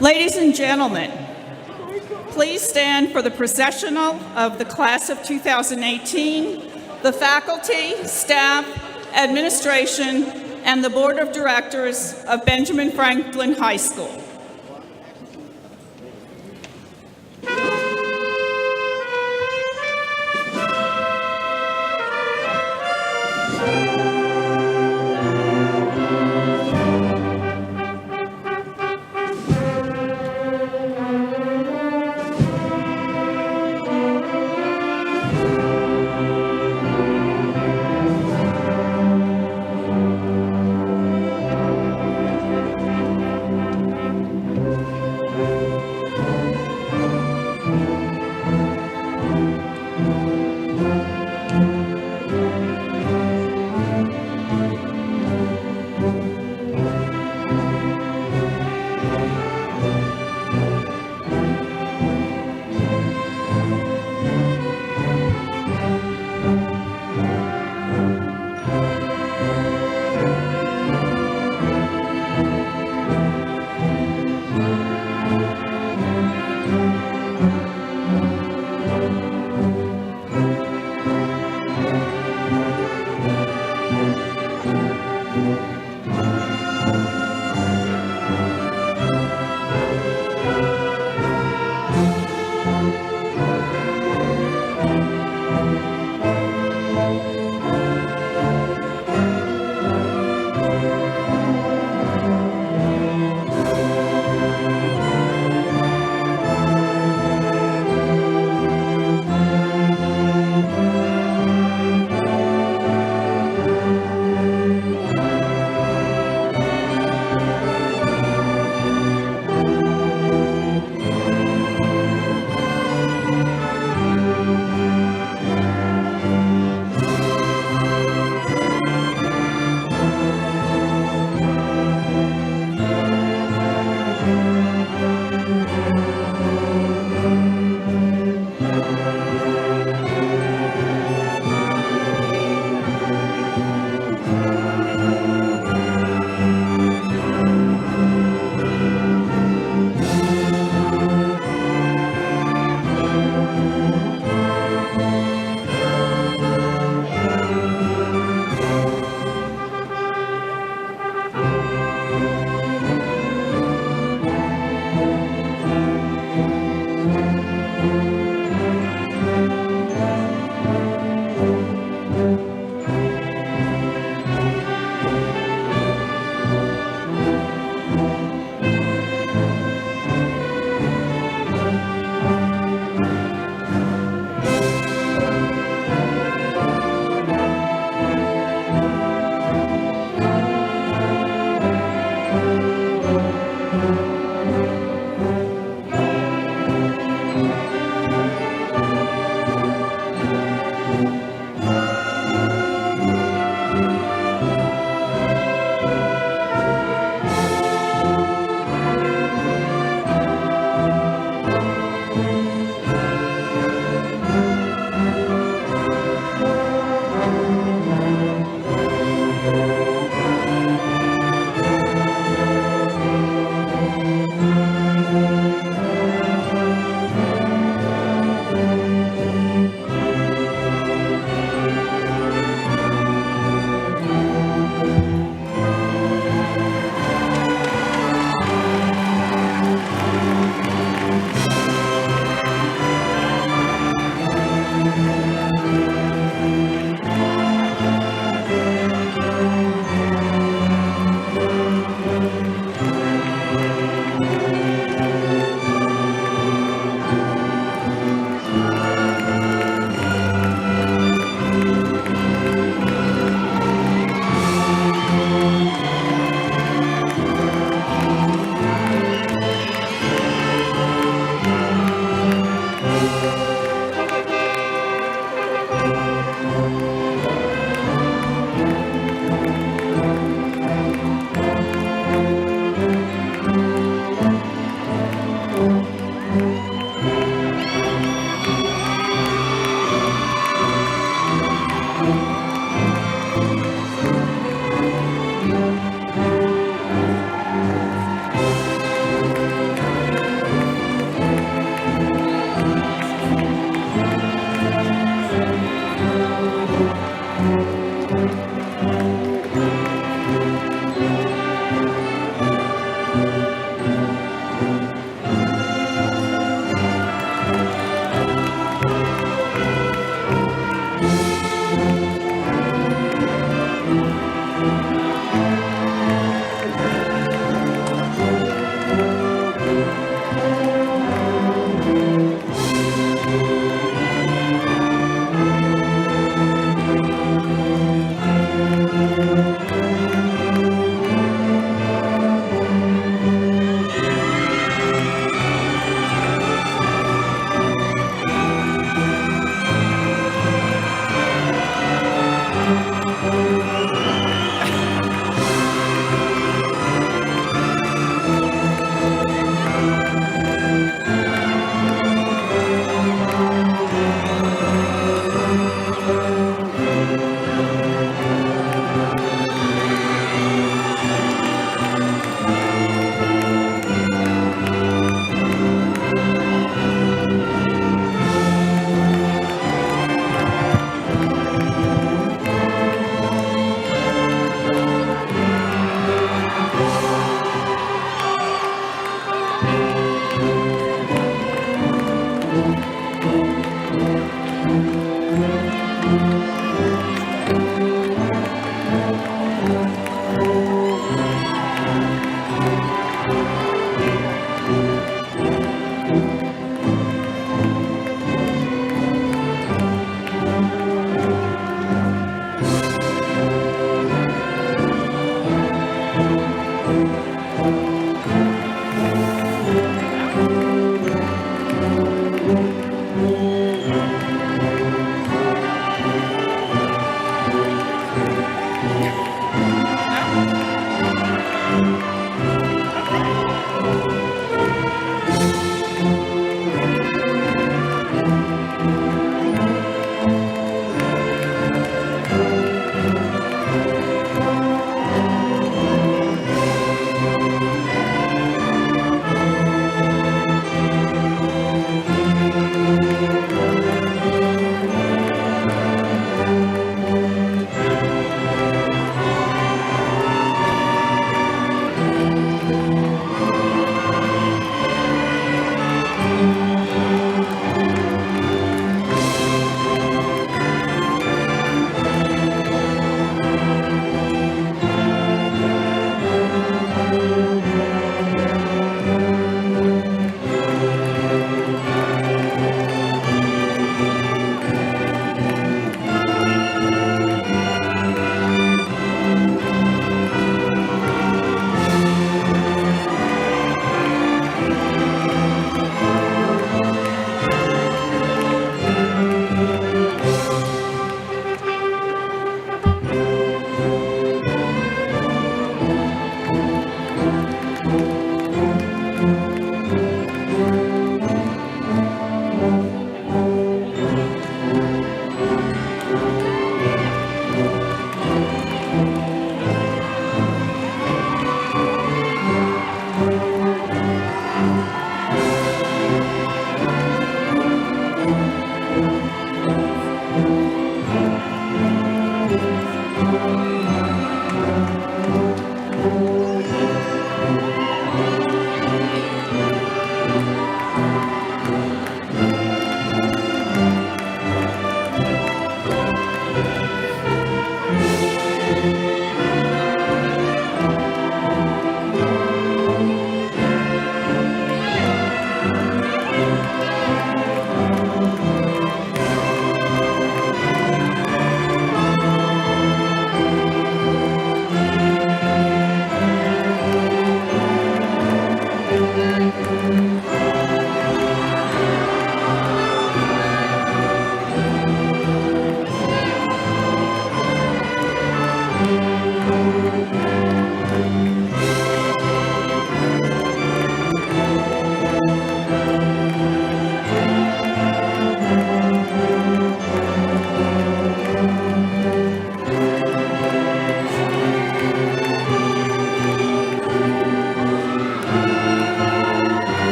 Ladies and gentlemen, please stand for the processional of the class of 2018, the faculty, staff, administration, and the board of directors of Benjamin Franklin High School.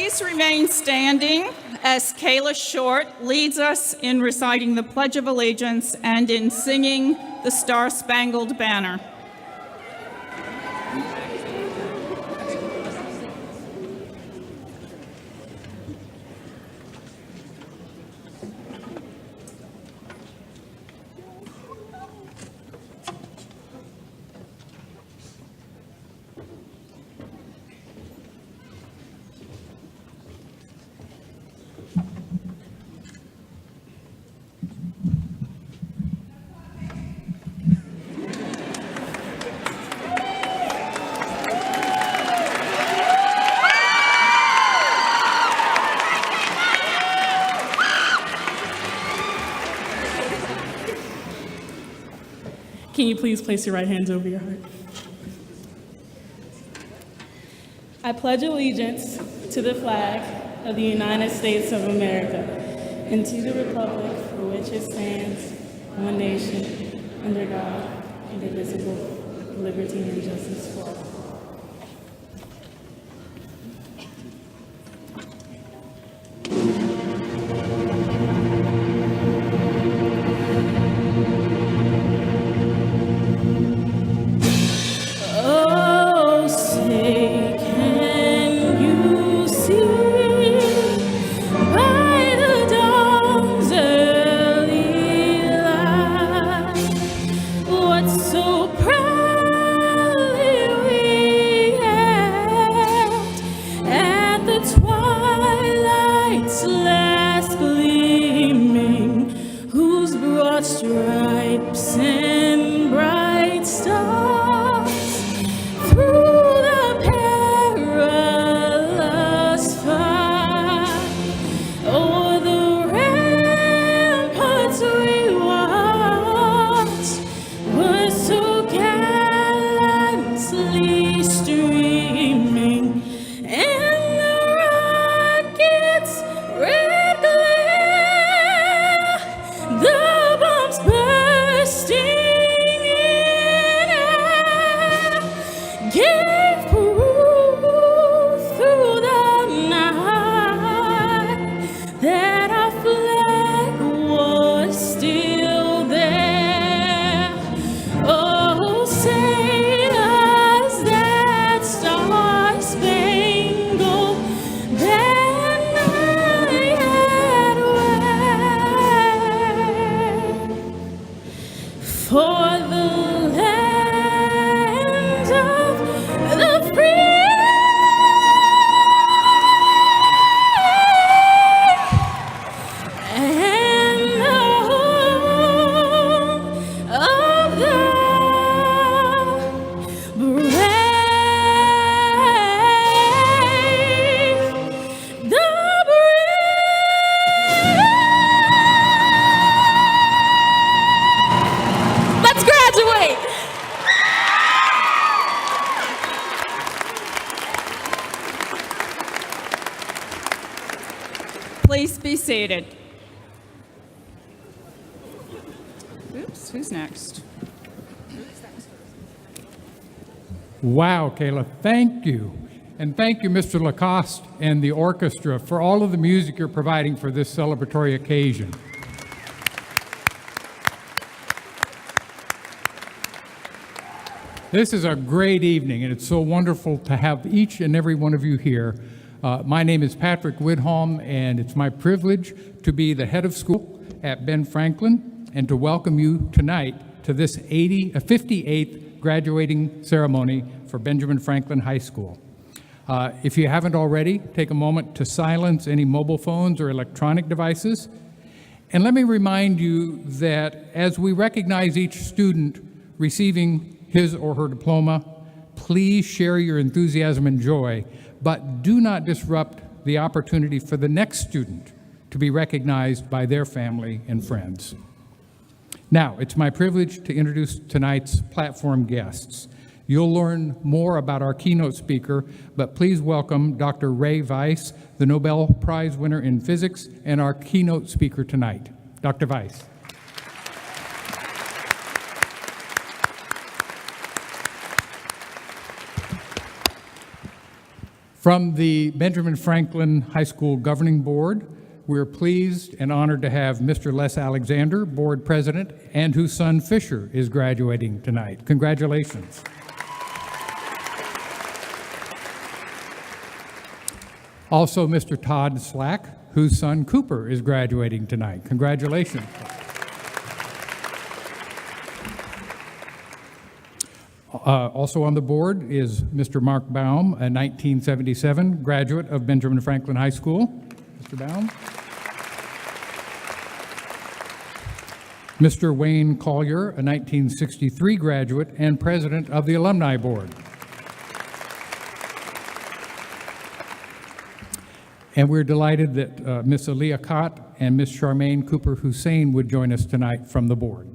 Please remain standing as Kayla Short leads us in reciting the Pledge of Allegiance and in singing the Star-Spangled Banner. Can you please place your right hands over your heart? I pledge allegiance to the flag of the United States of America and to the republic for which it stands, one nation, under God, indivisible, with liberty and justice for all. Please be seated. Oops, who's next? Wow, Kayla, thank you. And thank you, Mr. Lacoste and the orchestra, for all of the music you're providing for this celebratory occasion. This is a great evening, and it's so wonderful to have each and every one of you here. My name is Patrick Widhalm, and it's my privilege to be the head of school at Ben Franklin and to welcome you tonight to this 58th graduating ceremony for Benjamin Franklin High School. If you haven't already, take a moment to silence any mobile phones or electronic devices. And let me remind you that as we recognize each student receiving his or her diploma, please share your enthusiasm and joy, but do not disrupt the opportunity for the next student to be recognized by their family and friends. Now, it's my privilege to introduce tonight's platform guests. You'll learn more about our keynote speaker, but please welcome Dr. Ray Weiss, the Nobel Prize winner in physics, and our keynote speaker tonight. Dr. Weiss. From the Benjamin Franklin High School Governing Board, we're pleased and honored to have Mr. Les Alexander, Board President, and whose son Fisher is graduating tonight. Congratulations. Also, Mr. Todd Slack, whose son Cooper is graduating tonight. Congratulations. Also on the board is Mr. Mark Baum, a 1977 graduate of Benjamin Franklin High School. Mr. Baum. Mr. Wayne Collier, a 1963 graduate and president of the Alumni Board. And we're delighted that Ms. Aaliyah Kott and Ms. Charmaine Cooper Hussein would join us tonight from the board.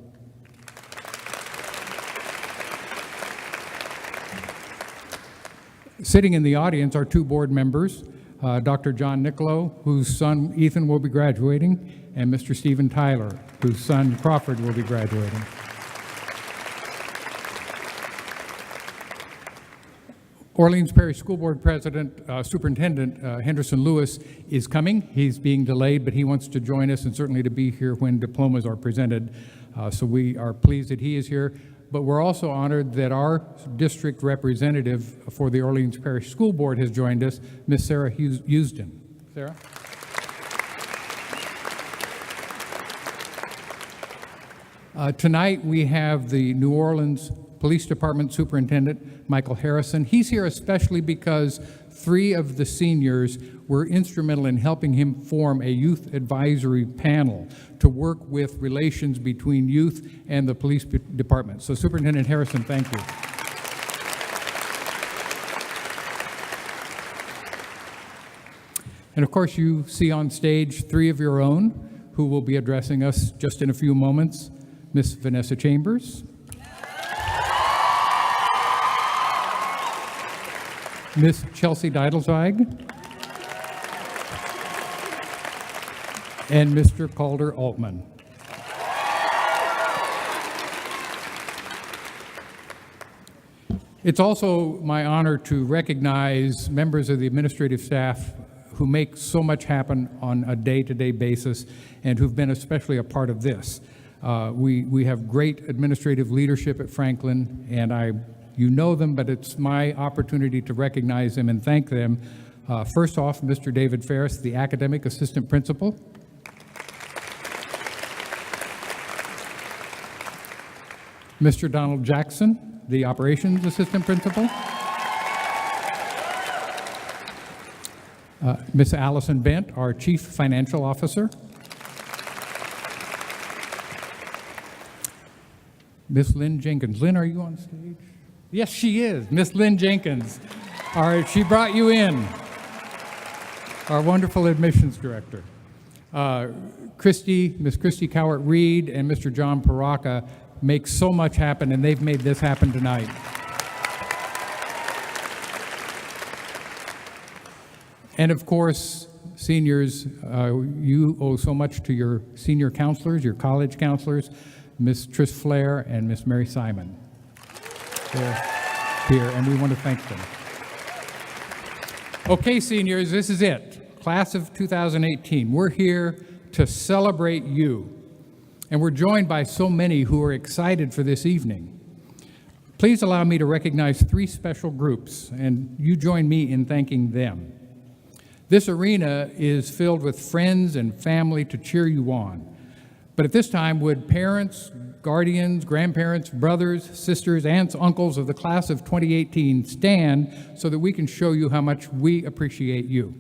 Sitting in the audience are two board members, Dr. John Niccolo, whose son Ethan will be graduating, and Mr. Stephen Tyler, whose son Crawford will be graduating. Orleans Parish School Board President, Superintendent Henderson Lewis is coming. He's being delayed, but he wants to join us and certainly to be here when diplomas are presented. So we are pleased that he is here. But we're also honored that our district representative for the Orleans Parish School Board has joined us, Ms. Sarah Houston. Sarah? Tonight we have the New Orleans Police Department Superintendent, Michael Harrison. He's here especially because 3 of the seniors were instrumental in helping him form a youth advisory panel to work with relations between youth and the police department. So Superintendent Harrison, thank you. And of course you see on stage 3 of your own who will be addressing us just in a few moments. Miss Vanessa Chambers, Miss Chelsea Deitelzweig, and Mr. Calder Altman. It's also my honor to recognize members of the administrative staff who make so much happen on a day-to-day basis and who've been especially a part of this. We have great administrative leadership at Franklin, and you know them, but it's my opportunity to recognize them and thank them. First off, Mr. David Ferris, the academic assistant principal. Mr. Donald Jackson, the operations assistant principal. Ms. Allison Bent, our chief financial officer. Miss Lynn Jenkins. Lynn, are you on stage? Yes, she is. Miss Lynn Jenkins. All right, she brought you in. Our wonderful admissions director. Miss Christy Cowart-Reed and Mr. John Paraka make so much happen, and they've made this happen tonight. And of course, seniors, you owe so much to your senior counselors, your college counselors, Miss Trish Flair and Miss Mary Simon. They're here, and we want to thank them. Okay, seniors, this is it. Class of 2018. We're here to celebrate you. And we're joined by so many who are excited for this evening. Please allow me to recognize 3 special groups, and you join me in thanking them. This arena is filled with friends and family to cheer you on. But at this time, would parents, guardians, grandparents, brothers, sisters, aunts, uncles of the class of 2018 stand so that we can show you how much we appreciate you.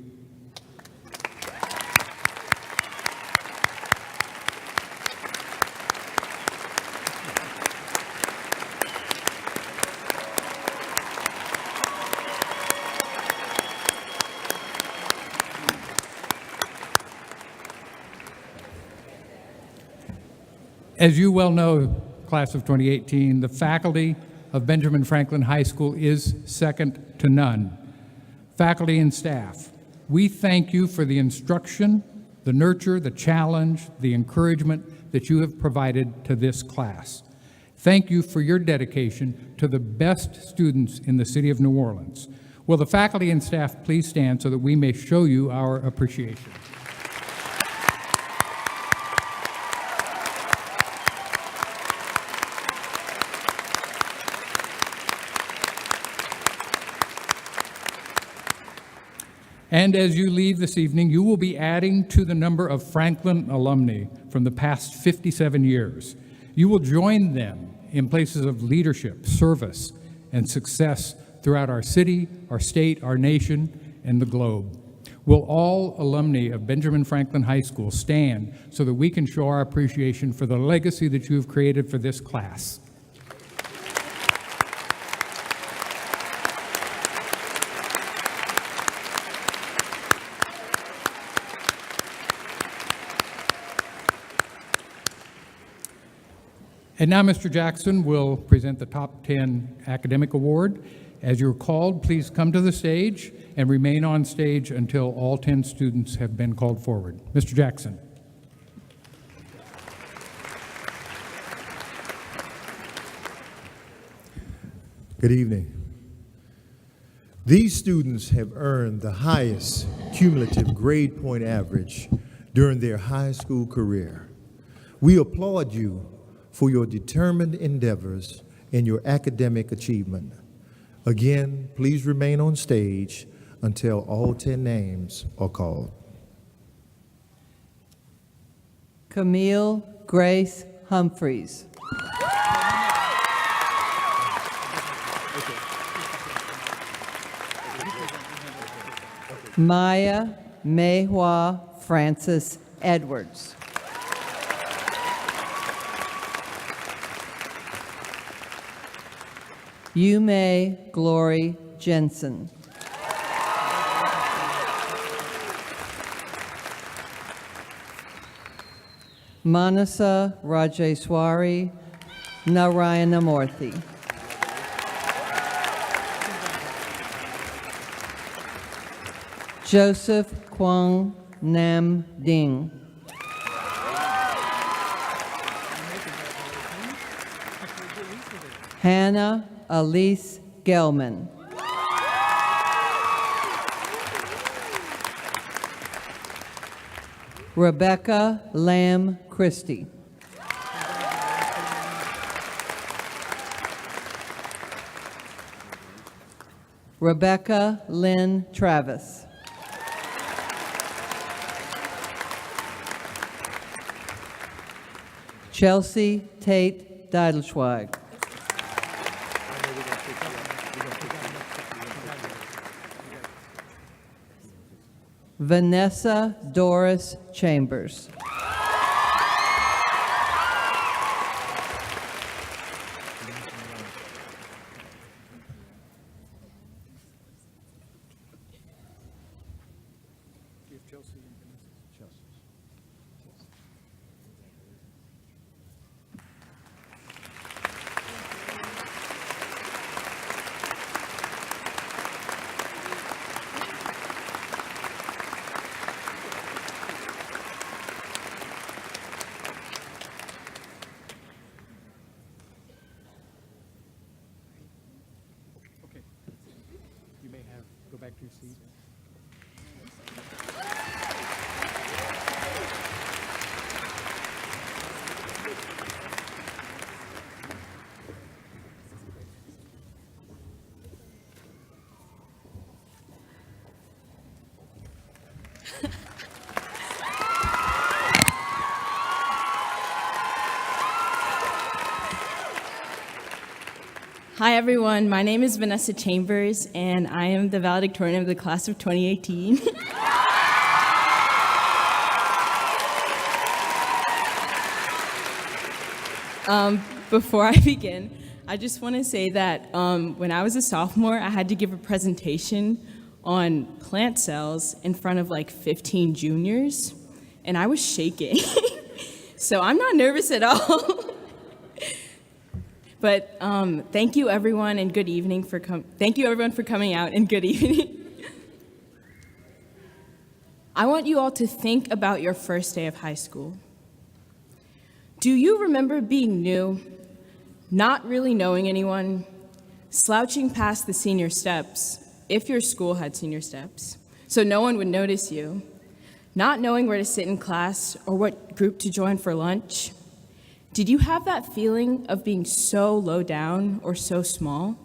As you well know, class of 2018, the faculty of Benjamin Franklin High School is second to none. Faculty and staff, we thank you for the instruction, the nurture, the challenge, the encouragement that you have provided to this class. Thank you for your dedication to the best students in the city of New Orleans. Will the faculty and staff please stand so that we may show you our appreciation? And as you leave this evening, you will be adding to the number of Franklin alumni from the past 57 years. You will join them in places of leadership, service, and success throughout our city, our state, our nation, and the globe. Will all alumni of Benjamin Franklin High School stand so that we can show our appreciation for the legacy that you have created for this class? And now Mr. Jackson will present the Top 10 Academic Award. As you're called, please come to the stage and remain on stage until all 10 students have been called forward. Mr. Jackson. Good evening. These students have earned the highest cumulative grade point average during their high school career. We applaud you for your determined endeavors and your academic achievement. Again, please remain on stage until all 10 names are called. Camille Grace Humphreys. Maya Mayhua Francis Edwards. Yume Glory Jensen. Manasa Rajeswari Narayanamurthy. Joseph Kwang Nam Ding. Hannah Elise Gelman. Rebecca Lamb Christie. Rebecca Lynn Travis. Chelsea Tate Deitelzweig. Vanessa Doris Chambers. Go back to your seat. Hi everyone, my name is Vanessa Chambers and I am the valedictorian of the class of 2018. Before I begin, I just want to say that when I was a sophomore, I had to give a presentation on plant cells in front of like 15 juniors, and I was shaking. So I'm not nervous at all. But thank you everyone and good evening thank you everyone for coming out and good evening. I want you all to think about your first day of high school. Do you remember being new, not really knowing anyone, slouching past the senior steps, if your school had senior steps, so no one would notice you, not knowing where to sit in class or what group to join for lunch. Did you have that feeling of being so low down or so small?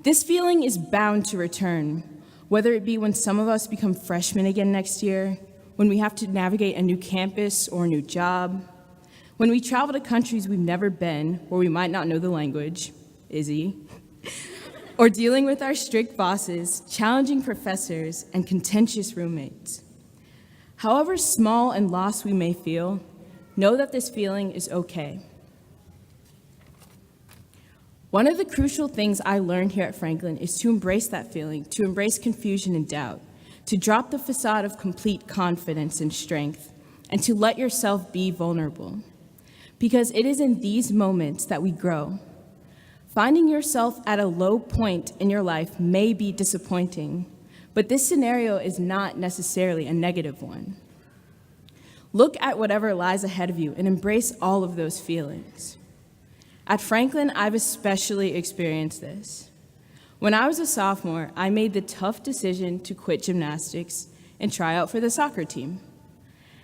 This feeling is bound to return, whether it be when some of us become freshmen again next year, when we have to navigate a new campus or a new job, when we travel to countries we've never been where we might not know the language, Izzy, or dealing with our strict bosses, challenging professors, and contentious roommates. However small and lost we may feel, know that this feeling is okay. One of the crucial things I learned here at Franklin is to embrace that feeling, to embrace confusion and doubt, to drop the facade of complete confidence and strength, and to let yourself be vulnerable. Because it is in these moments that we grow. Finding yourself at a low point in your life may be disappointing, but this scenario is not necessarily a negative one. Look at whatever lies ahead of you and embrace all of those feelings. At Franklin, I've especially experienced this. When I was a sophomore, I made the tough decision to quit gymnastics and try out for the soccer team.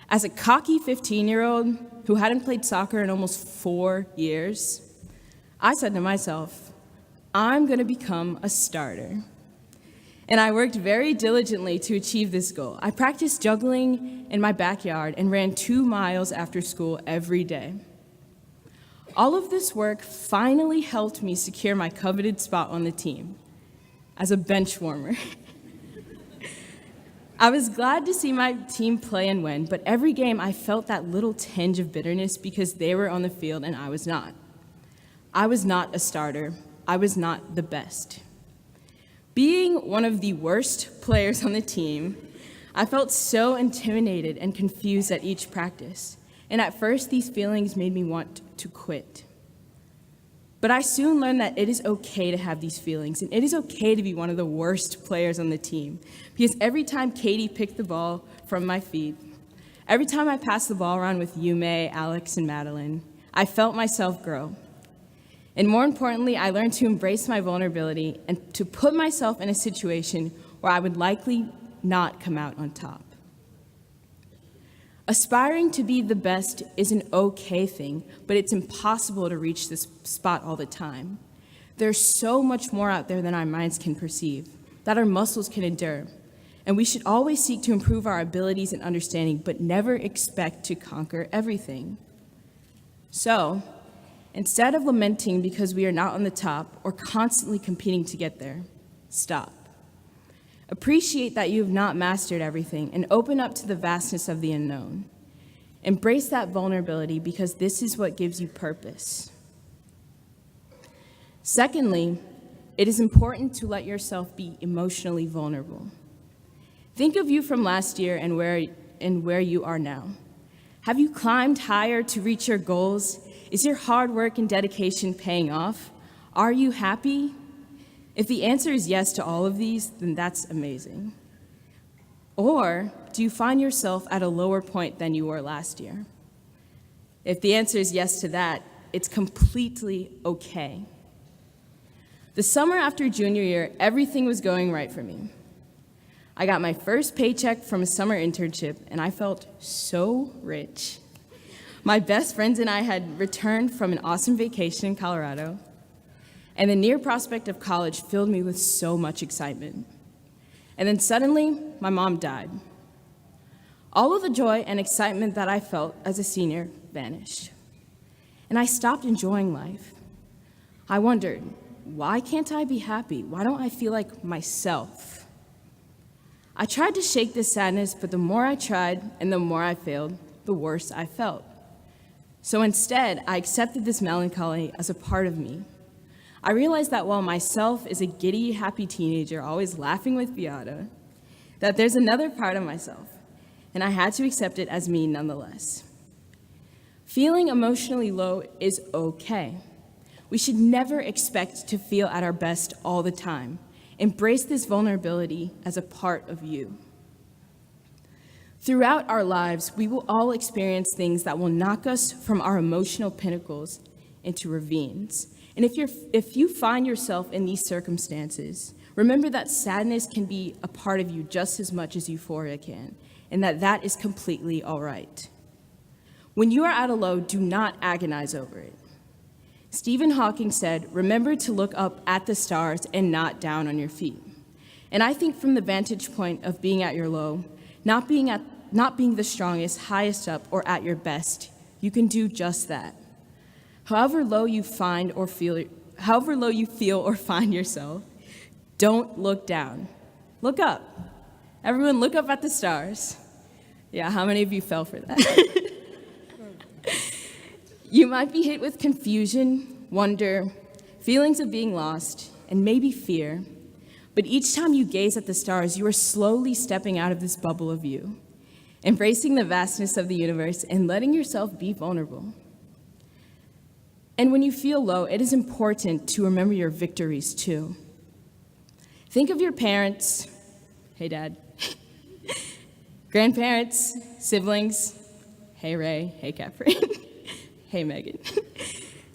As a cocky 15-year-old who hadn't played soccer in almost 4 years, I said to myself, I'm going to become a starter. And I worked very diligently to achieve this goal. I practiced juggling in my backyard and ran 2 miles after school every day. All of this work finally helped me secure my coveted spot on the team as a bench warmer. I was glad to see my team play and win, but every game I felt that little tinge of bitterness because they were on the field and I was not. I was not a starter. I was not the best. Being one of the worst players on the team, I felt so intimidated and confused at each practice. And at first, these feelings made me want to quit. But I soon learned that it is okay to have these feelings, and it is okay to be one of the worst players on the team. Because every time Katie picked the ball from my feet, every time I passed the ball around with Yume, Alex, and Madeline, I felt myself grow. And more importantly, I learned to embrace my vulnerability and to put myself in a situation where I would likely not come out on top. Aspiring to be the best is an okay thing, but it's impossible to reach this spot all the time. There's so much more out there than our minds can perceive, that our muscles can endure. And we should always seek to improve our abilities and understanding, but never expect to conquer everything. So, instead of lamenting because we are not on the top or constantly competing to get there, stop. Appreciate that you have not mastered everything and open up to the vastness of the unknown. Embrace that vulnerability because this is what gives you purpose. Secondly, it is important to let yourself be emotionally vulnerable. Think of you from last year and where you are now. Have you climbed higher to reach your goals? Is your hard work and dedication paying off? Are you happy? If the answer is yes to all of these, then that's amazing. Or do you find yourself at a lower point than you were last year? If the answer is yes to that, it's completely okay. The summer after junior year, everything was going right for me. I got my first paycheck from a summer internship, and I felt so rich. My best friends and I had returned from an awesome vacation in Colorado, and the near prospect of college filled me with so much excitement. And then suddenly, my mom died. All of the joy and excitement that I felt as a senior vanished. And I stopped enjoying life. I wondered, why can't I be happy? Why don't I feel like myself? I tried to shake this sadness, but the more I tried and the more I failed, the worse I felt. So instead, I accepted this melancholy as a part of me. I realized that while myself is a giddy, happy teenager always laughing with Beata, that there's another part of myself, and I had to accept it as me nonetheless. Feeling emotionally low is okay. We should never expect to feel at our best all the time. Embrace this vulnerability as a part of you. Throughout our lives, we will all experience things that will knock us from our emotional pinnacles into ravines. And if you find yourself in these circumstances, remember that sadness can be a part of you just as much as euphoria can, and that is completely all right. When you are at a low, do not agonize over it. Stephen Hawking said, "Remember to look up at the stars and not down on your feet." And I think from the vantage point of being at your low, not being the strongest, highest up, or at your best, you can do just that. However low you feel or find yourself, don't look down. Look up. Everyone, look up at the stars. Yeah, how many of you fell for that? You might be hit with confusion, wonder, feelings of being lost, and maybe fear. But each time you gaze at the stars, you are slowly stepping out of this bubble of you, embracing the vastness of the universe and letting yourself be vulnerable. And when you feel low, it is important to remember your victories too. Think of your parents, hey Dad, grandparents, siblings, hey Ray, hey Catherine, hey Megan,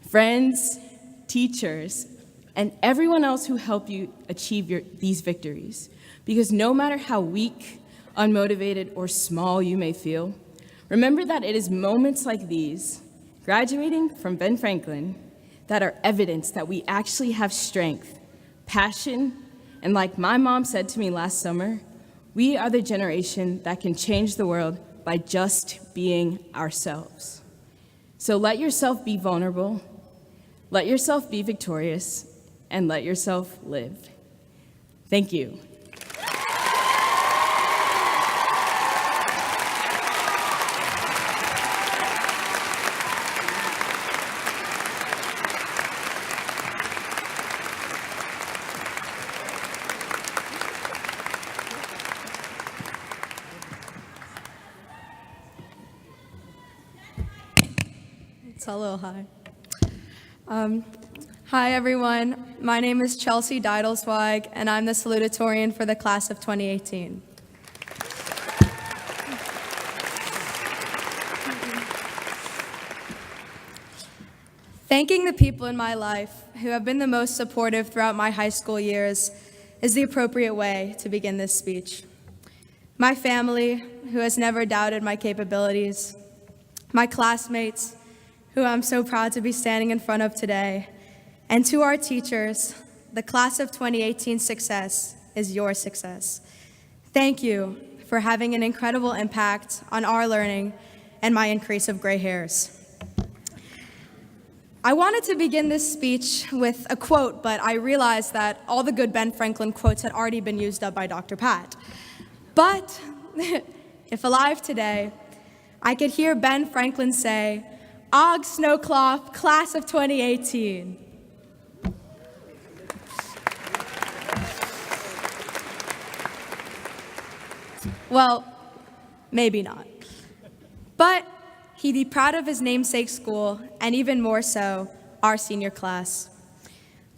friends, teachers, and everyone else who helped you achieve these victories. Because no matter how weak, unmotivated, or small you may feel, remember that it is moments like these, graduating from Ben Franklin, that are evidence that we actually have strength, passion, and like my mom said to me last summer, we are the generation that can change the world by just being ourselves. So let yourself be vulnerable, let yourself be victorious, and let yourself live. Thank you. It's a little high. Hi, everyone. My name is Chelsea Deitelzweig, and I'm the salutatorian for the class of 2018. Thanking the people in my life who have been the most supportive throughout my high school years is the appropriate way to begin this speech. My family, who has never doubted my capabilities, my classmates, who I'm so proud to be standing in front of today, and to our teachers, the class of 2018 success is your success. Thank you for having an incredible impact on our learning and my increase of gray hairs. I wanted to begin this speech with a quote, but I realized that all the good Ben Franklin quotes had already been used up by Dr. Pat. But if alive today, I could hear Ben Franklin say, "Og Snowcloth, class of 2018. Well, maybe not. But he'd be proud of his namesake school, and even more so, our senior class.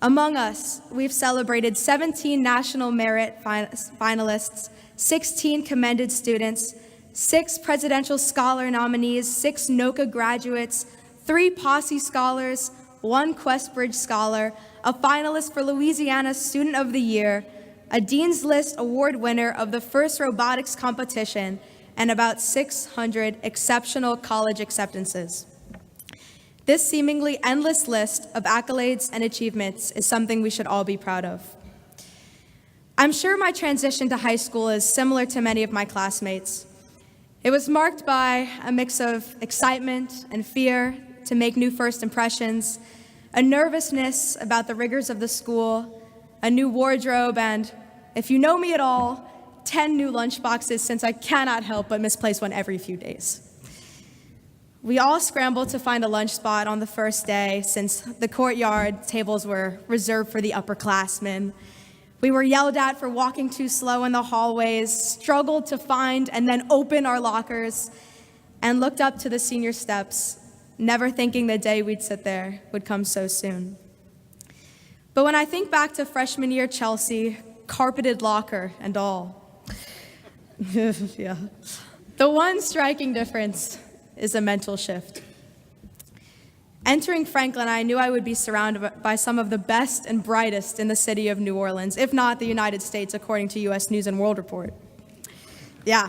Among us, we've celebrated 17 National Merit finalists, 16 commended students, 6 Presidential Scholar nominees, 6 NOCA graduates, 3 Posse Scholars, 1 Questbridge Scholar, a finalist for Louisiana Student of the Year, a Dean's List Award winner of the first robotics competition, and about 600 exceptional college acceptances. This seemingly endless list of accolades and achievements is something we should all be proud of. I'm sure my transition to high school is similar to many of my classmates. It was marked by a mix of excitement and fear to make new first impressions, a nervousness about the rigors of the school, a new wardrobe, and, if you know me at all, 10 new lunchboxes since I cannot help but misplace one every few days. We all scrambled to find a lunch spot on the first day since the courtyard tables were reserved for the upperclassmen. We were yelled at for walking too slow in the hallways, struggled to find and then open our lockers, and looked up to the senior steps, never thinking the day we'd sit there would come so soon. But when I think back to freshman year Chelsea, carpeted locker and all, yeah, the one striking difference is a mental shift. Entering Franklin, I knew I would be surrounded by some of the best and brightest in the city of New Orleans, if not the United States, according to U.S. News and World Report. Yeah,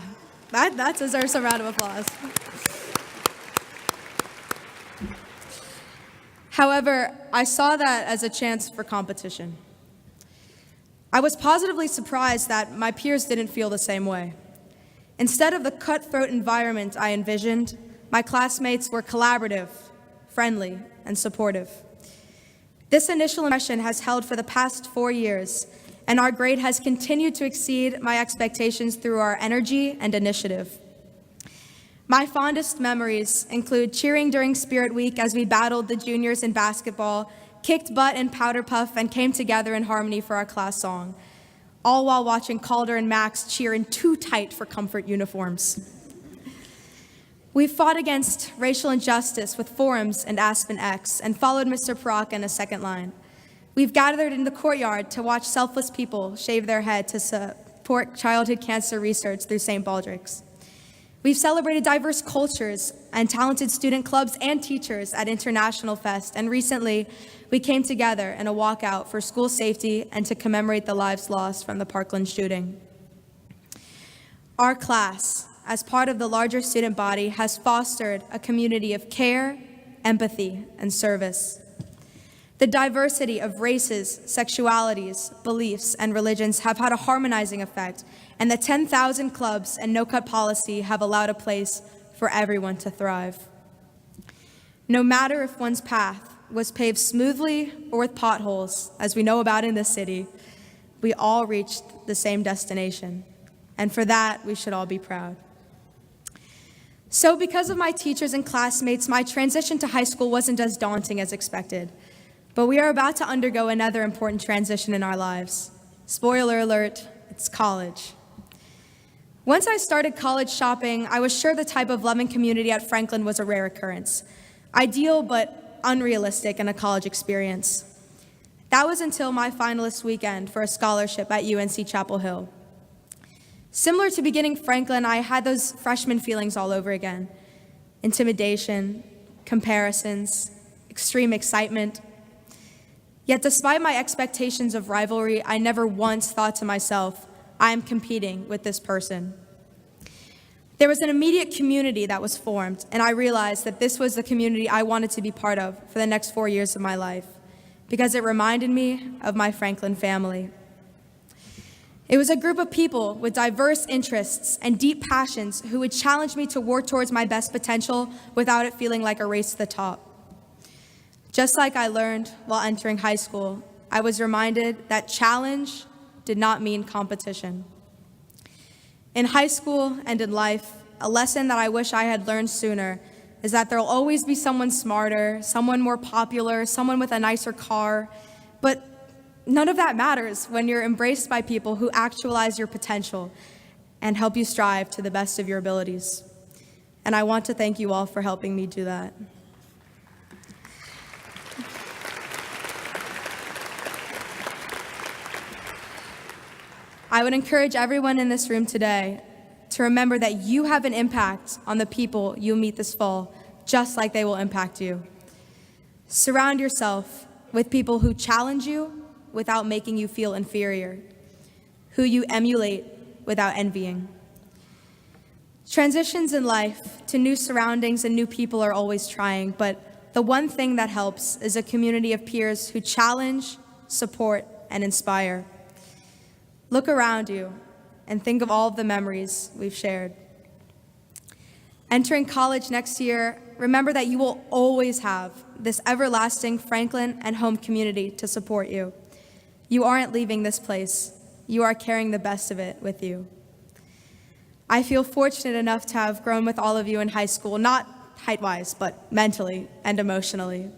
that deserves a round of applause. However, I saw that as a chance for competition. I was positively surprised that my peers didn't feel the same way. Instead of the cutthroat environment I envisioned, my classmates were collaborative, friendly, and supportive. This initial impression has held for the past 4 years, and our grade has continued to exceed my expectations through our energy and initiative. My fondest memories include cheering during Spirit Week as we battled the juniors in basketball, kicked butt in Powder Puff, and came together in harmony for our class song, all while watching Calder and Max cheer in too tight for comfort uniforms. We've fought against racial injustice with forums and Aspen X and followed Mr. Proc in a second line. We've gathered in the courtyard to watch selfless people shave their head to support childhood cancer research through St. Baldrick's. We've celebrated diverse cultures and talented student clubs and teachers at International Fest, and recently we came together in a walkout for school safety and to commemorate the lives lost from the Parkland shooting. Our class, as part of the larger student body, has fostered a community of care, empathy, and service. The diversity of races, sexualities, beliefs, and religions have had a harmonizing effect, and the 10,000 clubs and no-cut policy have allowed a place for everyone to thrive. No matter if one's path was paved smoothly or with potholes, as we know about in this city, we all reached the same destination, and for that, we should all be proud. So because of my teachers and classmates, my transition to high school wasn't as daunting as expected. But we are about to undergo another important transition in our lives. Spoiler alert, it's college. Once I started college shopping, I was sure the type of loving community at Franklin was a rare occurrence. Ideal, but unrealistic in a college experience. That was until my finalist weekend for a scholarship at UNC Chapel Hill. Similar to beginning Franklin, I had those freshman feelings all over again. Intimidation, comparisons, extreme excitement. Yet despite my expectations of rivalry, I never once thought to myself, I am competing with this person. There was an immediate community that was formed, and I realized that this was the community I wanted to be part of for the next 4 years of my life, because it reminded me of my Franklin family. It was a group of people with diverse interests and deep passions who would challenge me to work towards my best potential without it feeling like a race to the top. Just like I learned while entering high school, I was reminded that challenge did not mean competition. In high school and in life, a lesson that I wish I had learned sooner is that there'll always be someone smarter, someone more popular, someone with a nicer car, but none of that matters when you're embraced by people who actualize your potential and help you strive to the best of your abilities. And I want to thank you all for helping me do that. I would encourage everyone in this room today to remember that you have an impact on the people you meet this fall, just like they will impact you. Surround yourself with people who challenge you without making you feel inferior, who you emulate without envying. Transitions in life to new surroundings and new people are always trying, but the one thing that helps is a community of peers who challenge, support, and inspire. Look around you and think of all of the memories we've shared. Entering college next year, remember that you will always have this everlasting Franklin and home community to support you. You aren't leaving this place. You are carrying the best of it with you. I feel fortunate enough to have grown with all of you in high school, not height-wise, but mentally and emotionally.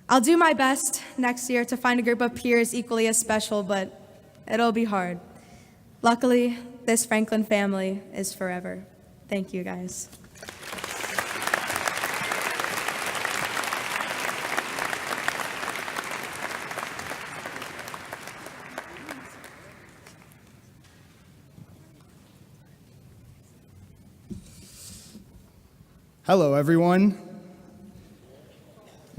I'll do my best next year to find a group of peers equally as special, but it'll be hard. Luckily, this Franklin family is forever. Thank you, guys. Hello, everyone.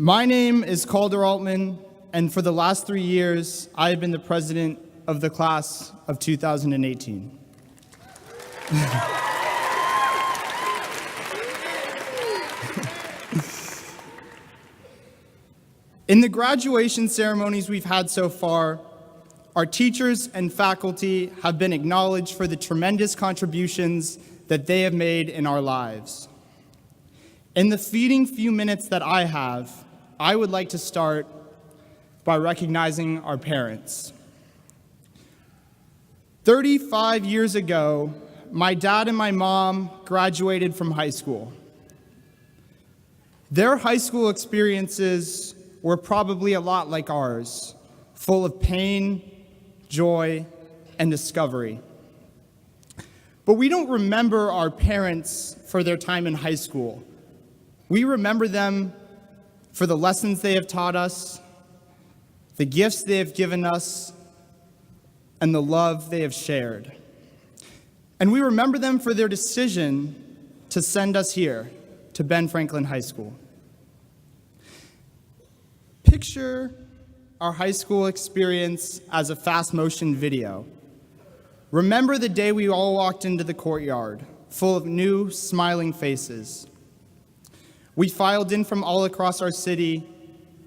My name is Calder Altman, and for the last 3 years, I have been the president of the class of 2018. In the graduation ceremonies we've had so far, our teachers and faculty have been acknowledged for the tremendous contributions that they have made in our lives. In the fleeting few minutes that I have, I would like to start by recognizing our parents. 35 years ago, my dad and my mom graduated from high school. Their high school experiences were probably a lot like ours, full of pain, joy, and discovery. But we don't remember our parents for their time in high school. We remember them for the lessons they have taught us, the gifts they have given us, and the love they have shared. And we remember them for their decision to send us here to Ben Franklin High School. Picture our high school experience as a fast-motion video. Remember the day we all walked into the courtyard, full of new, smiling faces. We filed in from all across our city,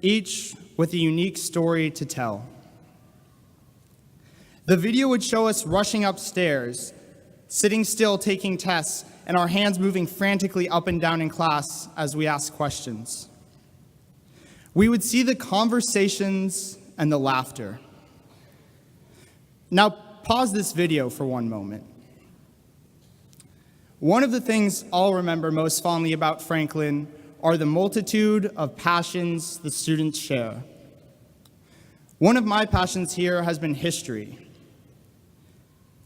each with a unique story to tell. The video would show us rushing upstairs, sitting still taking tests, and our hands moving frantically up and down in class as we asked questions. We would see the conversations and the laughter. Now, pause this video for one moment. One of the things I'll remember most fondly about Franklin are the multitude of passions the students share. One of my passions here has been history.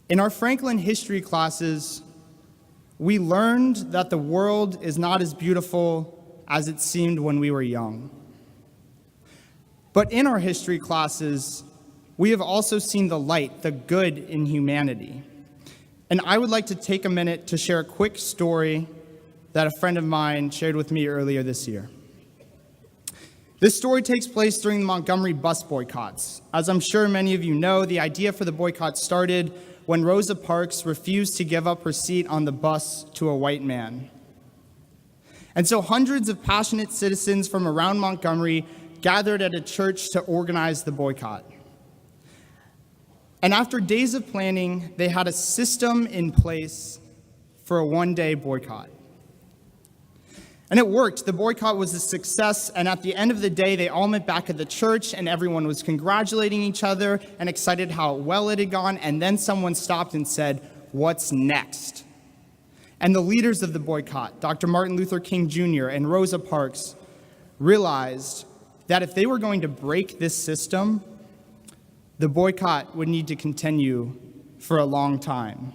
In our Franklin history classes, we learned that the world is not as beautiful as it seemed when we were young. But in our history classes, we have also seen the light, the good in humanity. And I would like to take a minute to share a quick story that a friend of mine shared with me earlier this year. This story takes place during the Montgomery bus boycotts. As I'm sure many of you know, the idea for the boycott started when Rosa Parks refused to give up her seat on the bus to a white man. And so hundreds of passionate citizens from around Montgomery gathered at a church to organize the boycott. And after days of planning, they had a system in place for a one-day boycott. And it worked. The boycott was a success, and at the end of the day, they all met back at the church, and everyone was congratulating each other and excited how well it had gone, and then someone stopped and said, "What's next?" And the leaders of the boycott, Dr. Martin Luther King Jr. and Rosa Parks, realized that if they were going to break this system, the boycott would need to continue for a long time.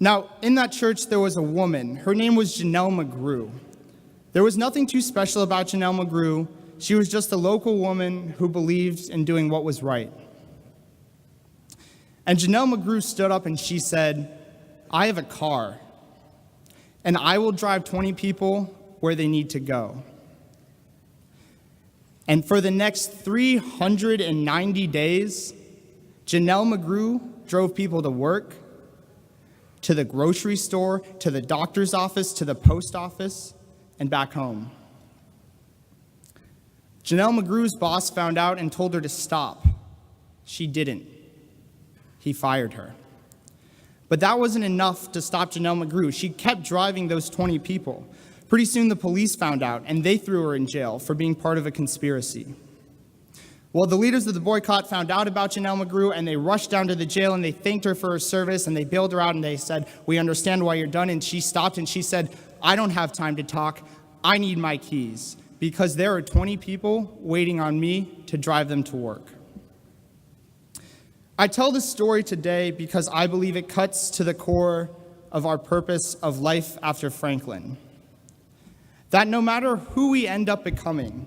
Now, in that church, there was a woman. Her name was Janelle McGrew. There was nothing too special about Janelle McGrew. She was just a local woman who believed in doing what was right. And Janelle McGrew stood up and she said, "I have a car, and I will drive 20 people where they need to go." And for the next 390 days, Janelle McGrew drove people to work, to the grocery store, to the doctor's office, to the post office, and back home. Janelle McGrew's boss found out and told her to stop. She didn't. He fired her. But that wasn't enough to stop Janelle McGrew. She kept driving those 20 people. Pretty soon the police found out, and they threw her in jail for being part of a conspiracy. Well, the leaders of the boycott found out about Janelle McGrew, and they rushed down to the jail, and they thanked her for her service, and they bailed her out, and they said, "We understand why you're done." And she stopped, and she said, "I don't have time to talk. I need my keys, because there are 20 people waiting on me to drive them to work." I tell this story today because I believe it cuts to the core of our purpose of life after Franklin. That no matter who we end up becoming,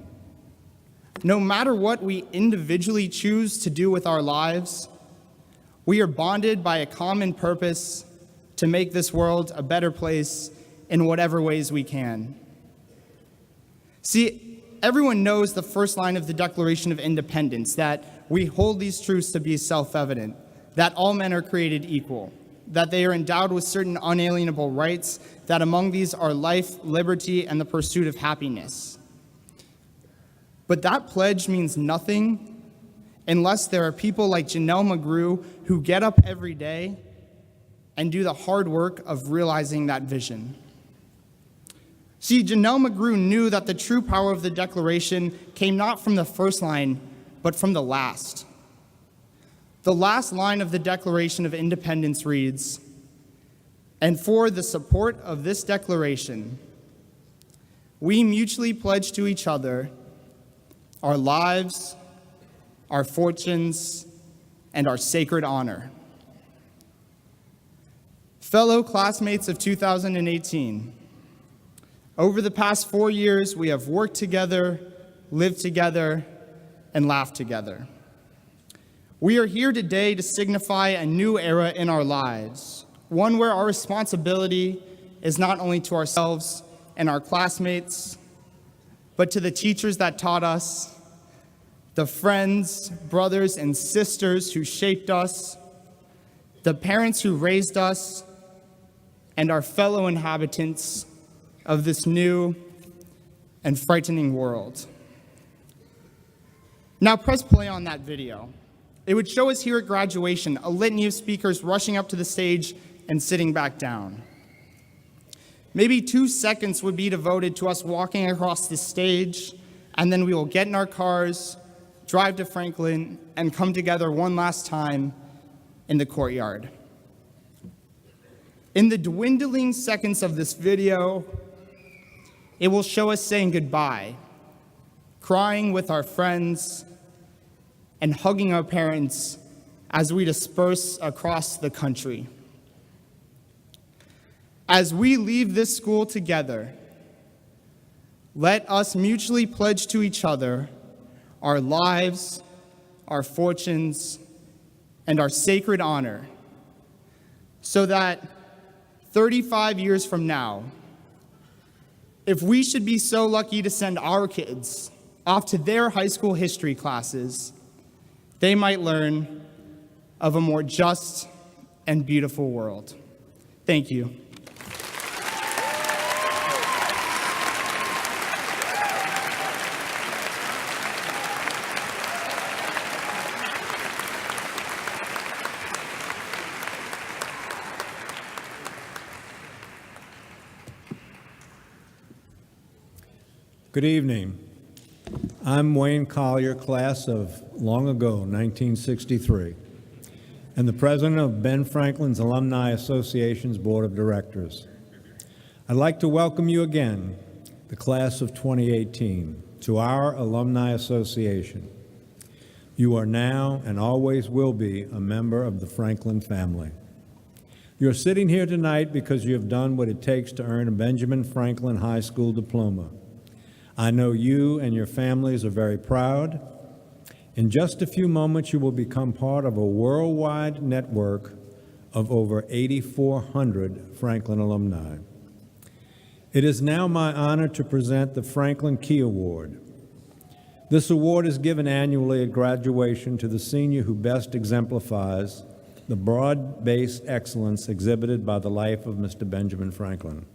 no matter what we individually choose to do with our lives, we are bonded by a common purpose to make this world a better place in whatever ways we can. See, everyone knows the first line of the Declaration of Independence, that we hold these truths to be self-evident, that all men are created equal, that they are endowed with certain unalienable rights, that among these are life, liberty, and the pursuit of happiness. But that pledge means nothing unless there are people like Janelle McGrew who get up every day and do the hard work of realizing that vision. See, Janelle McGrew knew that the true power of the Declaration came not from the first line, but from the last. The last line of the Declaration of Independence reads, "And for the support of this declaration, we mutually pledge to each other our lives, our fortunes, and our sacred honor." Fellow classmates of 2018, over the past 4 years, we have worked together, lived together, and laughed together. We are here today to signify a new era in our lives, one where our responsibility is not only to ourselves and our classmates, but to the teachers that taught us, the friends, brothers, and sisters who shaped us, the parents who raised us, and our fellow inhabitants of this new and frightening world. Now press play on that video. It would show us here at graduation, a litany of speakers rushing up to the stage and sitting back down. Maybe 2 seconds would be devoted to us walking across the stage, and then we will get in our cars, drive to Franklin, and come together one last time in the courtyard. In the dwindling seconds of this video, it will show us saying goodbye, crying with our friends, and hugging our parents as we disperse across the country. As we leave this school together, let us mutually pledge to each other our lives, our fortunes, and our sacred honor, so that 35 years from now, if we should be so lucky to send our kids off to their high school history classes, they might learn of a more just and beautiful world. Thank you. Good evening. I'm Wayne Collier, class of long ago, 1963, and the president of Ben Franklin's Alumni Association's Board of Directors. I'd like to welcome you again, the class of 2018, to our Alumni Association. You are now and always will be a member of the Franklin family. You're sitting here tonight because you have done what it takes to earn a Benjamin Franklin High School diploma. I know you and your families are very proud. In just a few moments, you will become part of a worldwide network of over 8,400 Franklin alumni. It is now my honor to present the Franklin Key Award. This award is given annually at graduation to the senior who best exemplifies the broad-based excellence exhibited by the life of Mr. Benjamin Franklin.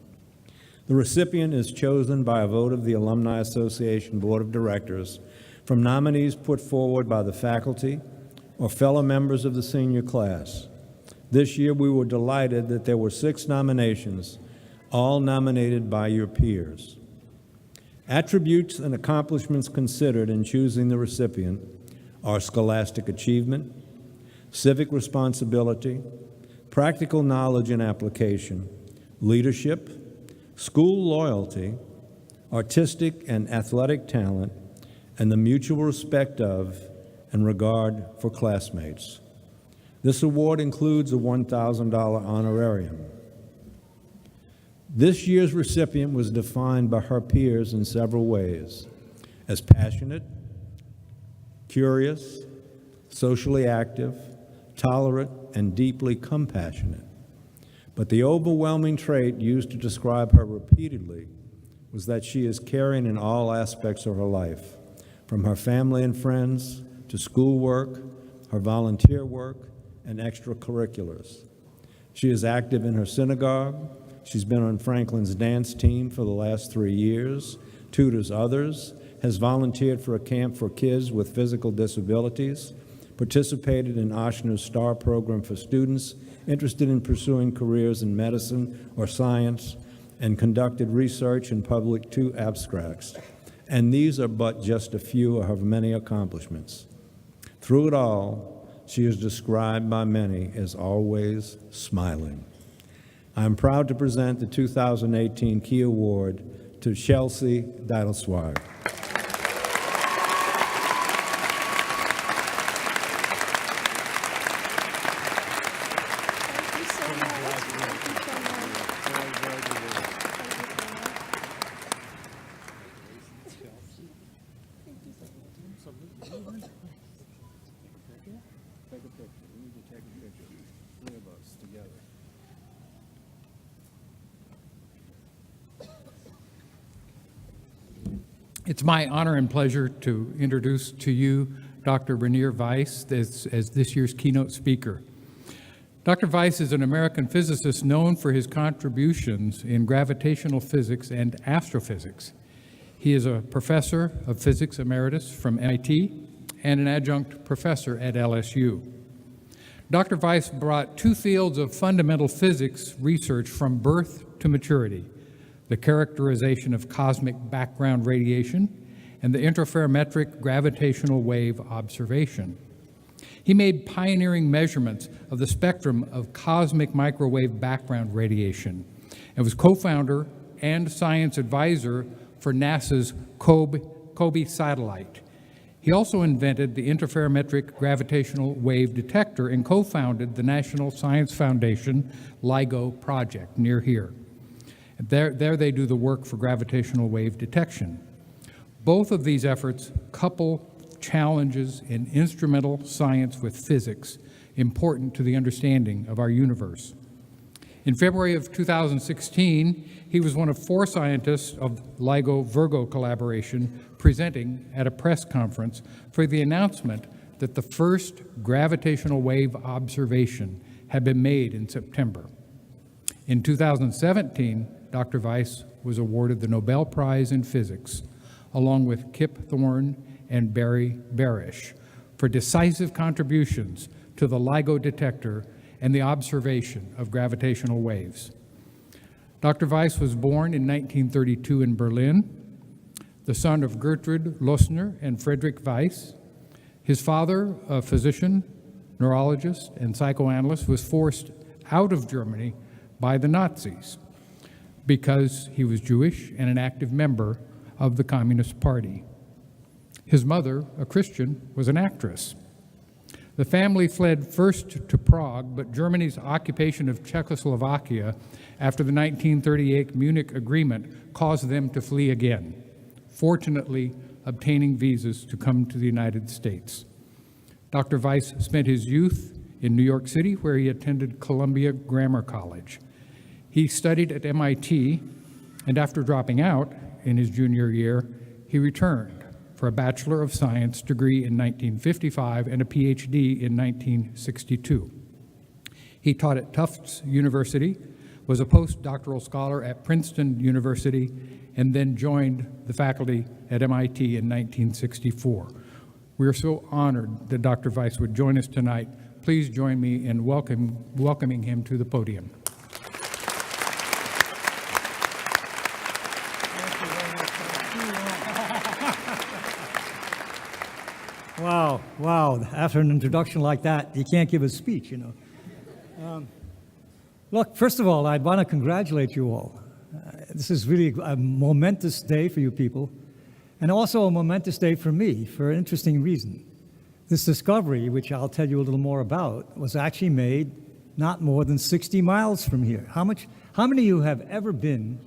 The recipient is chosen by a vote of the Alumni Association Board of Directors from nominees put forward by the faculty or fellow members of the senior class. This year, we were delighted that there were 6 nominations, all nominated by your peers. Attributes and accomplishments considered in choosing the recipient are scholastic achievement, civic responsibility, practical knowledge and application, leadership, school loyalty, artistic and athletic talent, and the mutual respect of and regard for classmates. This award includes a $1,000 honorarium. This year's recipient was defined by her peers in several ways: as passionate, curious, socially active, tolerant, and deeply compassionate. But the overwhelming trait used to describe her repeatedly was that she is caring in all aspects of her life, from her family and friends to schoolwork, her volunteer work, and extracurriculars. She is active in her synagogue. She's been on Franklin's dance team for the last 3 years, tutors others, has volunteered for a camp for kids with physical disabilities, participated in Oshner's STAR program for students interested in pursuing careers in medicine or science, and conducted research and published 2 abstracts. And these are but just a few of her many accomplishments. Through it all, she is described by many as always smiling. I'm proud to present the 2018 Key Award to Chelsea Deitelzweig. It's my honor and pleasure to introduce to you Dr. Rainier Weiss as this year's keynote speaker. Dr. Weiss is an American physicist known for his contributions in gravitational physics and astrophysics. He is a professor of physics emeritus from MIT and an adjunct professor at LSU. Dr. Weiss brought 2 fields of fundamental physics research from birth to maturity: the characterization of cosmic background radiation and the interferometric gravitational wave observation. He made pioneering measurements of the spectrum of cosmic microwave background radiation and was co-founder and science advisor for NASA's COBE satellite. He also invented the interferometric gravitational wave detector and co-founded the National Science Foundation LIGO project near here. There they do the work for gravitational wave detection. Both of these efforts couple challenges in instrumental science with physics important to the understanding of our universe. In February of 2016, he was one of 4 scientists of LIGO-Virgo collaboration presenting at a press conference for the announcement that the first gravitational wave observation had been made in September. In 2017, Dr. Weiss was awarded the Nobel Prize in Physics, along with Kip Thorne and Barry Barish, for decisive contributions to the LIGO detector and the observation of gravitational waves. Dr. Weiss was born in 1932 in Berlin, the son of Gertrude Losner and Friedrich Weiss. His father, a physician, neurologist, and psychoanalyst, was forced out of Germany by the Nazis because he was Jewish and an active member of the Communist Party. His mother, a Christian, was an actress. The family fled first to Prague, but Germany's occupation of Czechoslovakia after the 1938 Munich Agreement caused them to flee again, fortunately obtaining visas to come to the United States. Dr. Weiss spent his youth in New York City, where he attended Columbia Grammar College. He studied at MIT, and after dropping out in his junior year, he returned for a Bachelor of Science degree in 1955 and a PhD in 1962. He taught at Tufts University, was a postdoctoral scholar at Princeton University, and then joined the faculty at MIT in 1964. We are so honored that Dr. Weiss would join us tonight. Please join me in welcoming him to the podium. Wow. After an introduction like that, you can't give a speech, you know. Look, first of all, I'd want to congratulate you all. This is really a momentous day for you people, and also a momentous day for me for an interesting reason. This discovery, which I'll tell you a little more about, was actually made not more than 60 miles from here. How many of you have ever been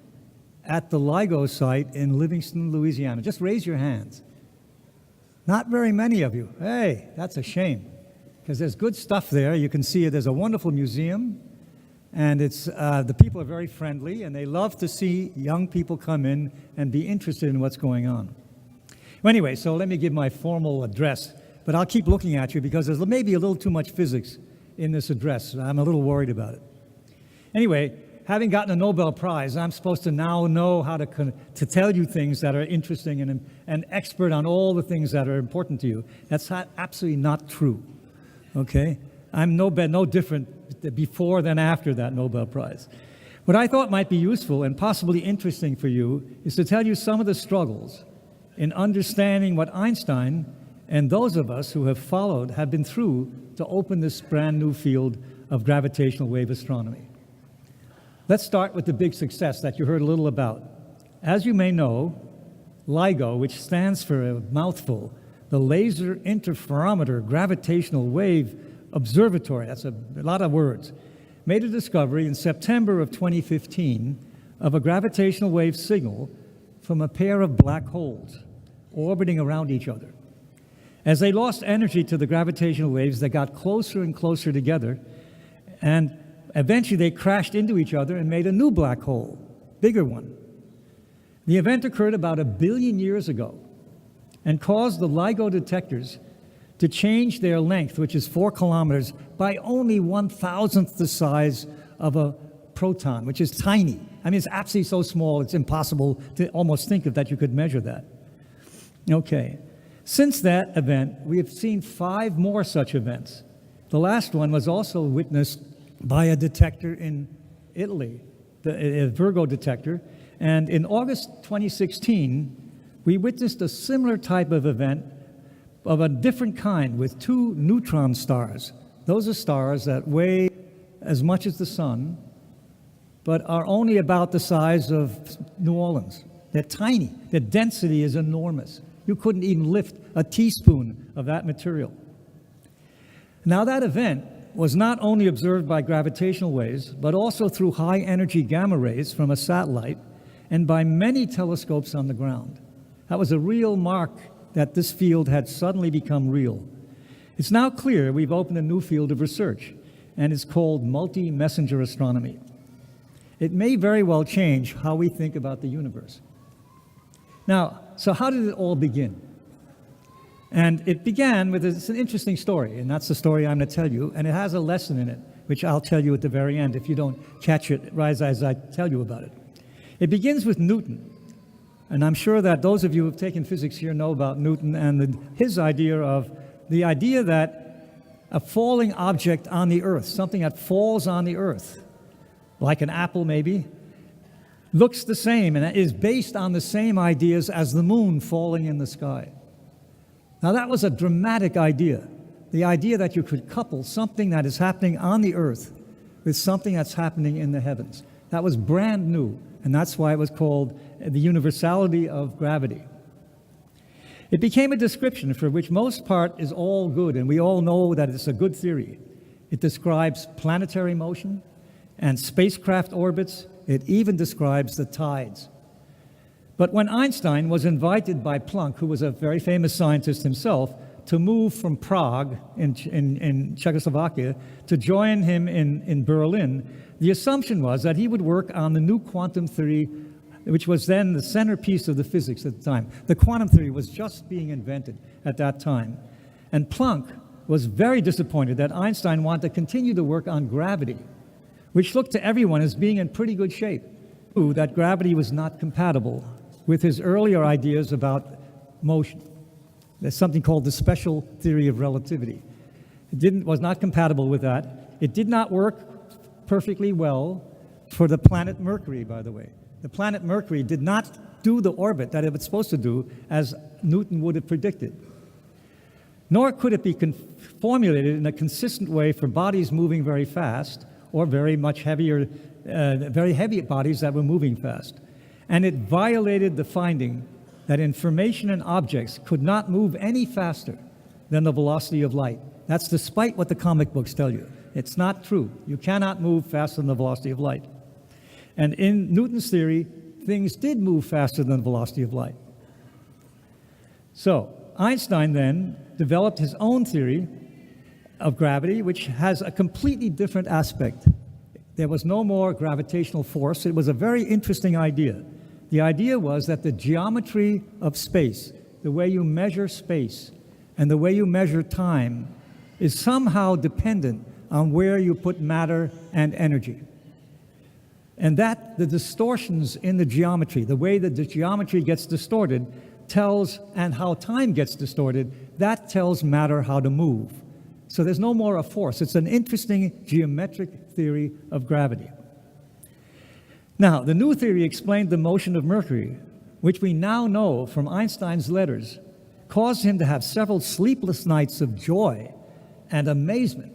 at the LIGO site in Livingston, Louisiana? Just raise your hands. Not very many of you. Hey, that's a shame, because there's good stuff there. You can see it. There's a wonderful museum. And the people are very friendly, and they love to see young people come in and be interested in what's going on. Well, anyway, so let me give my formal address, but I'll keep looking at you because there's maybe a little too much physics in this address. I'm a little worried about it. Anyway, having gotten a Nobel Prize, I'm supposed to now know how to tell you things that are interesting and an expert on all the things that are important to you. That's absolutely not true, okay? I'm no different before than after that Nobel Prize. What I thought might be useful and possibly interesting for you is to tell you some of the struggles in understanding what Einstein and those of us who have followed have been through to open this brand new field of gravitational wave astronomy. Let's start with the big success that you heard a little about. As you may know, LIGO, which stands for a mouthful, the Laser Interferometer Gravitational Wave Observatory, that's a lot of words, made a discovery in September of 2015 of a gravitational wave signal from a pair of black holes orbiting around each other. As they lost energy to the gravitational waves, they got closer and closer together, and eventually they crashed into each other and made a new black hole, bigger one. The event occurred about 1 billion years ago and caused the LIGO detectors to change their length, which is 4 kilometers, by only 1,000th the size of a proton, which is tiny. I mean, it's absolutely so small, it's impossible to almost think of that you could measure that. Okay. Since that event, we have seen 5 more such events. The last one was also witnessed by a detector in Italy, a Virgo detector. And in August 2016, we witnessed a similar type of event of a different kind with 2 neutron stars. Those are stars that weigh as much as the sun, but are only about the size of New Orleans. They're tiny. Their density is enormous. You couldn't even lift a teaspoon of that material. Now, that event was not only observed by gravitational waves, but also through high-energy gamma rays from a satellite and by many telescopes on the ground. That was a real mark that this field had suddenly become real. It's now clear we've opened a new field of research, and it's called multi-messenger astronomy. It may very well change how we think about the universe. Now, so how did it all begin? And it began with an interesting story, and that's the story I'm going to tell you, and it has a lesson in it, which I'll tell you at the very end if you don't catch it right as I tell you about it. It begins with Newton, and I'm sure that those of you who have taken physics here know about Newton and his idea that a falling object on the Earth, something that falls on the Earth, like an apple maybe, looks the same and is based on the same ideas as the moon falling in the sky. Now, that was a dramatic idea, the idea that you could couple something that is happening on the Earth with something that's happening in the heavens. That was brand new, and that's why it was called the universality of gravity. It became a description for which most part is all good, and we all know that it's a good theory. It describes planetary motion and spacecraft orbits. It even describes the tides. But when Einstein was invited by Planck, who was a very famous scientist himself, to move from Prague in Czechoslovakia to join him in Berlin, the assumption was that he would work on the new quantum theory, which was then the centerpiece of the physics at the time. The quantum theory was just being invented at that time. And Planck was very disappointed that Einstein wanted to continue to work on gravity, which looked to everyone as being in pretty good shape. That gravity was not compatible with his earlier ideas about motion. There's something called the special theory of relativity. It was not compatible with that. It did not work perfectly well for the planet Mercury, by the way. The planet Mercury did not do the orbit that it was supposed to do as Newton would have predicted. Nor could it be formulated in a consistent way for bodies moving very fast or very much heavier, very heavy bodies that were moving fast. And it violated the finding that information and objects could not move any faster than the velocity of light. That's despite what the comic books tell you. It's not true. You cannot move faster than the velocity of light. And in Newton's theory, things did move faster than the velocity of light. So Einstein then developed his own theory of gravity, which has a completely different aspect. There was no more gravitational force. It was a very interesting idea. The idea was that the geometry of space, the way you measure space and the way you measure time, is somehow dependent on where you put matter and energy. And that the distortions in the geometry, the way that the geometry gets distorted, tells, and how time gets distorted, that tells matter how to move. So there's no more a force. It's an interesting geometric theory of gravity. Now, the new theory explained the motion of Mercury, which we now know from Einstein's letters caused him to have several sleepless nights of joy and amazement.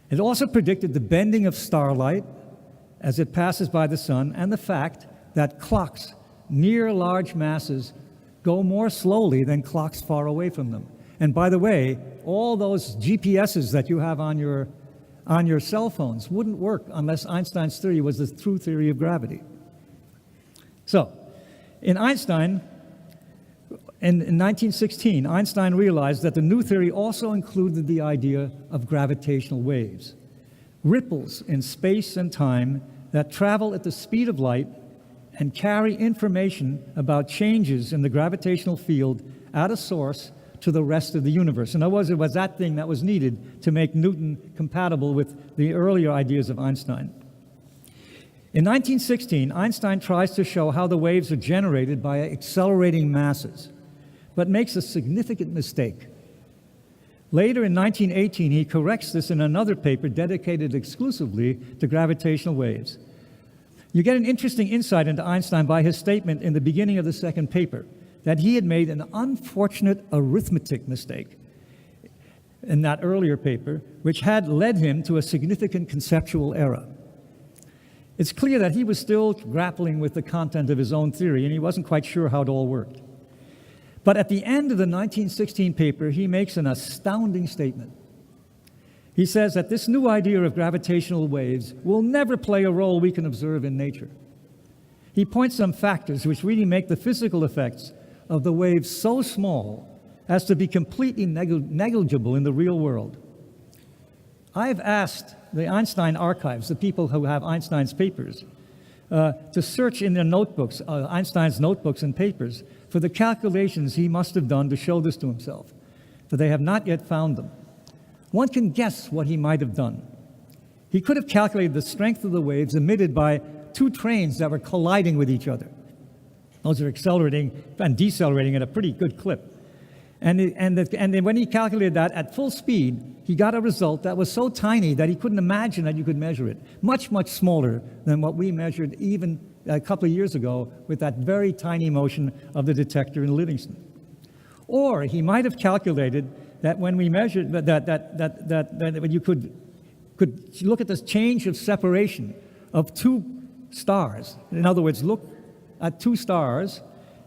It also predicted the bending of starlight as it passes by the sun, and the fact that clocks near large masses go more slowly than clocks far away from them. And by the way, all those GPSs that you have on your cell phones wouldn't work unless Einstein's theory was the true theory of gravity. So, in 1916, Einstein realized that the new theory also included the idea of gravitational waves, ripples in space and time that travel at the speed of light and carry information about changes in the gravitational field at a source to the rest of the universe. In other words, it was that thing that was needed to make Newton compatible with the earlier ideas of Einstein. In 1916, Einstein tries to show how the waves are generated by accelerating masses, but makes a significant mistake. Later in 1918, he corrects this in another paper dedicated exclusively to gravitational waves. You get an interesting insight into Einstein by his statement in the beginning of the second paper that he had made an unfortunate arithmetic mistake in that earlier paper, which had led him to a significant conceptual error. It's clear that he was still grappling with the content of his own theory, and he wasn't quite sure how it all worked. But at the end of the 1916 paper, he makes an astounding statement. He says that this new idea of gravitational waves will never play a role we can observe in nature. He points some factors which really make the physical effects of the waves so small as to be completely negligible in the real world. I've asked the Einstein archives, the people who have Einstein's papers, to search in their notebooks, Einstein's notebooks and papers, for the calculations he must have done to show this to himself, but they have not yet found them. One can guess what he might have done. He could have calculated the strength of the waves emitted by two trains that were colliding with each other. Those are accelerating and decelerating at a pretty good clip. And then when he calculated that at full speed, he got a result that was so tiny that he couldn't imagine that you could measure it. Much, much smaller than what we measured even a couple of years ago with that very tiny motion of the detector in Livingston. Or he might have calculated that when we measured that you could look at this change of separation of two stars. In other words, look at two stars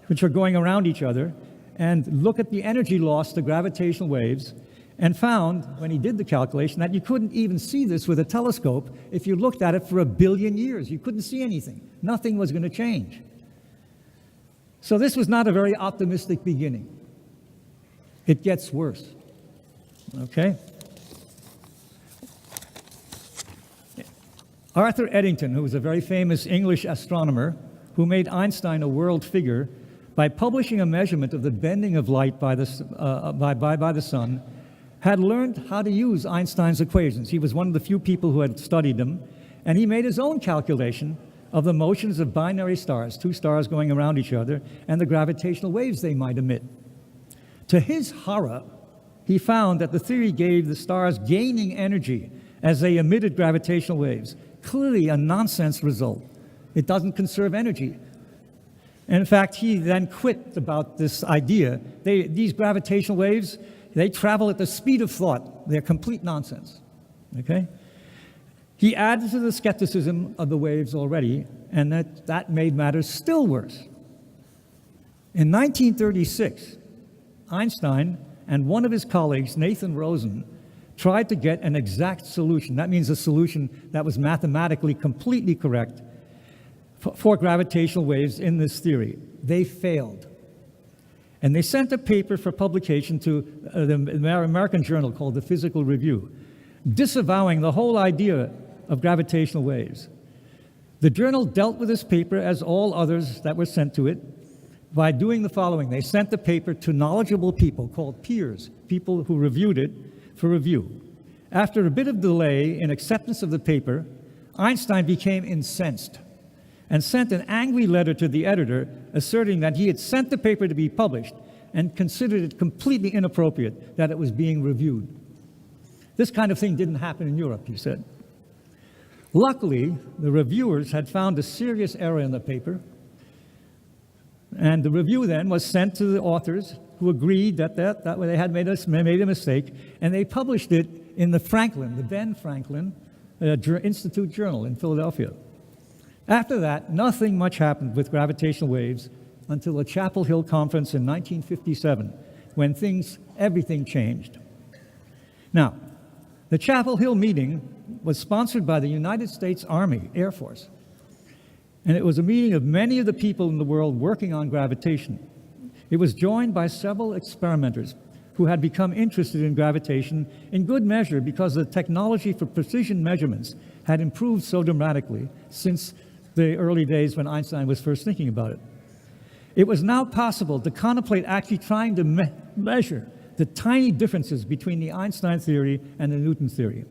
which are going around each other and look at the energy loss to gravitational waves, and found, when he did the calculation, that you couldn't even see this with a telescope if you looked at it for 1 billion years. You couldn't see anything. Nothing was going to change. So this was not a very optimistic beginning. It gets worse. Okay? Arthur Eddington, who was a very famous English astronomer who made Einstein a world figure by publishing a measurement of the bending of light by the sun, had learned how to use Einstein's equations. He was one of the few people who had studied them, and he made his own calculation of the motions of binary stars, two stars going around each other, and the gravitational waves they might emit. To his horror, he found that the theory gave the stars gaining energy as they emitted gravitational waves. Clearly a nonsense result. It doesn't conserve energy. And in fact, he then quit about this idea. These gravitational waves, they travel at the speed of thought. They're complete nonsense. Okay? He added to the skepticism of the waves already, and that made matters still worse. In 1936, Einstein and one of his colleagues, Nathan Rosen, tried to get an exact solution. That means a solution that was mathematically completely correct for gravitational waves in this theory. They failed. And they sent a paper for publication to the American journal called the Physical Review, disavowing the whole idea of gravitational waves. The journal dealt with this paper, as all others that were sent to it, by doing the following. They sent the paper to knowledgeable people called peers, people who reviewed it for review. After a bit of delay in acceptance of the paper, Einstein became incensed and sent an angry letter to the editor asserting that he had sent the paper to be published and considered it completely inappropriate that it was being reviewed. This kind of thing didn't happen in Europe, he said. Luckily, the reviewers had found a serious error in the paper, and the review then was sent to the authors, who agreed that they had made a mistake, and they published it in the Ben Franklin Institute Journal in Philadelphia. After that, nothing much happened with gravitational waves until a Chapel Hill conference in 1957, when everything changed. Now, the Chapel Hill meeting was sponsored by the United States Army Air Force, and it was a meeting of many of the people in the world working on gravitation. It was joined by several experimenters who had become interested in gravitation in good measure because the technology for precision measurements had improved so dramatically since the early days when Einstein was first thinking about it. It was now possible to contemplate actually trying to measure the tiny differences between the Einstein theory and the Newton theory.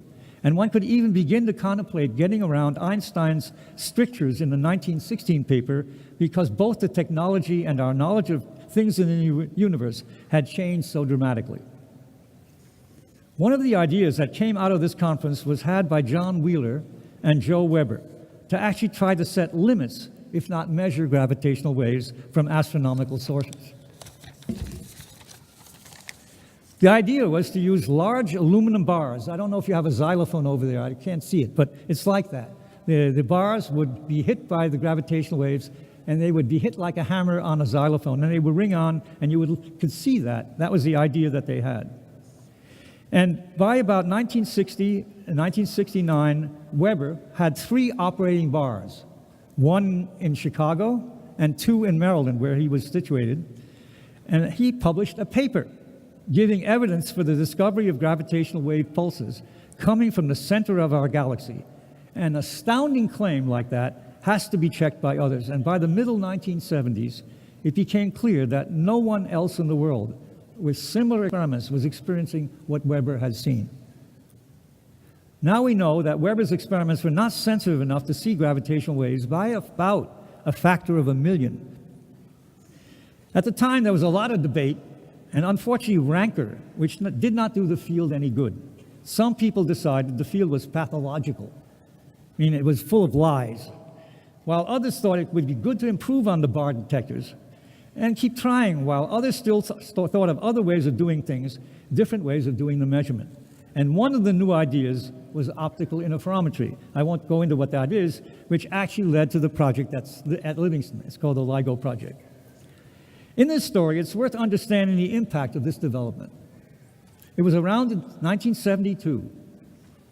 And one could even begin to contemplate getting around Einstein's strictures in the 1916 paper, because both the technology and our knowledge of things in the universe had changed so dramatically. One of the ideas that came out of this conference was had by John Wheeler and Joe Weber to actually try to set limits, if not measure, gravitational waves from astronomical sources. The idea was to use large aluminum bars. I don't know if you have a xylophone over there. I can't see it, but it's like that. The bars would be hit by the gravitational waves, and they would be hit like a hammer on a xylophone, and they would ring on, and you could see that. That was the idea that they had. And by about 1960 and 1969, Weber had 3 operating bars, 1 in Chicago and 2 in Maryland, where he was situated. And he published a paper giving evidence for the discovery of gravitational wave pulses coming from the center of our galaxy. An astounding claim like that has to be checked by others. And by the middle 1970s, it became clear that no one else in the world with similar experiments was experiencing what Weber had seen. Now we know that Weber's experiments were not sensitive enough to see gravitational waves by about a factor of 1,000,000. At the time, there was a lot of debate and unfortunately rancor, which did not do the field any good. Some people decided the field was pathological, meaning it was full of lies, while others thought it would be good to improve on the bar detectors and keep trying, while others still thought of other ways of doing things, different ways of doing the measurement. And one of the new ideas was optical interferometry. I won't go into what that is, which actually led to the project that's at Livingston. It's called the LIGO project. In this story, it's worth understanding the impact of this development. It was around 1972.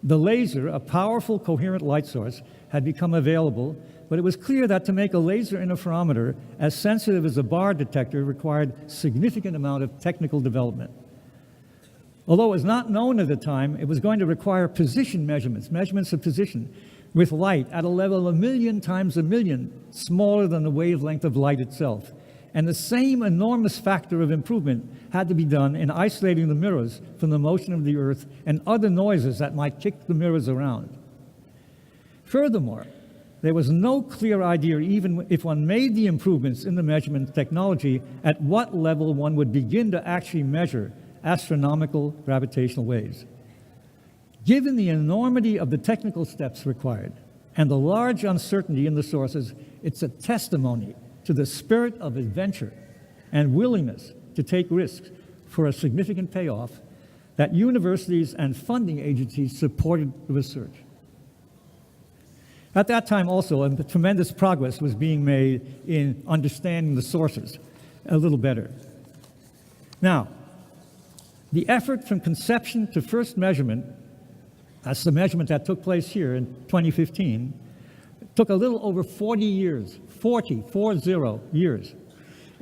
The laser, a powerful coherent light source, had become available, but it was clear that to make a laser interferometer as sensitive as a bar detector required significant amount of technical development. Although it was not known at the time, it was going to require position measurements of position, with light at a level 1,000,000 times 1,000,000 smaller than the wavelength of light itself. And the same enormous factor of improvement had to be done in isolating the mirrors from the motion of the Earth and other noises that might kick the mirrors around. Furthermore, there was no clear idea, even if one made the improvements in the measurement technology, at what level one would begin to actually measure astronomical gravitational waves. Given the enormity of the technical steps required and the large uncertainty in the sources, it's a testimony to the spirit of adventure and willingness to take risks for a significant payoff that universities and funding agencies supported the research. At that time also, tremendous progress was being made in understanding the sources a little better. Now, the effort from conception to first measurement, that's the measurement that took place here in 2015, took a little over 40 years. 40 years.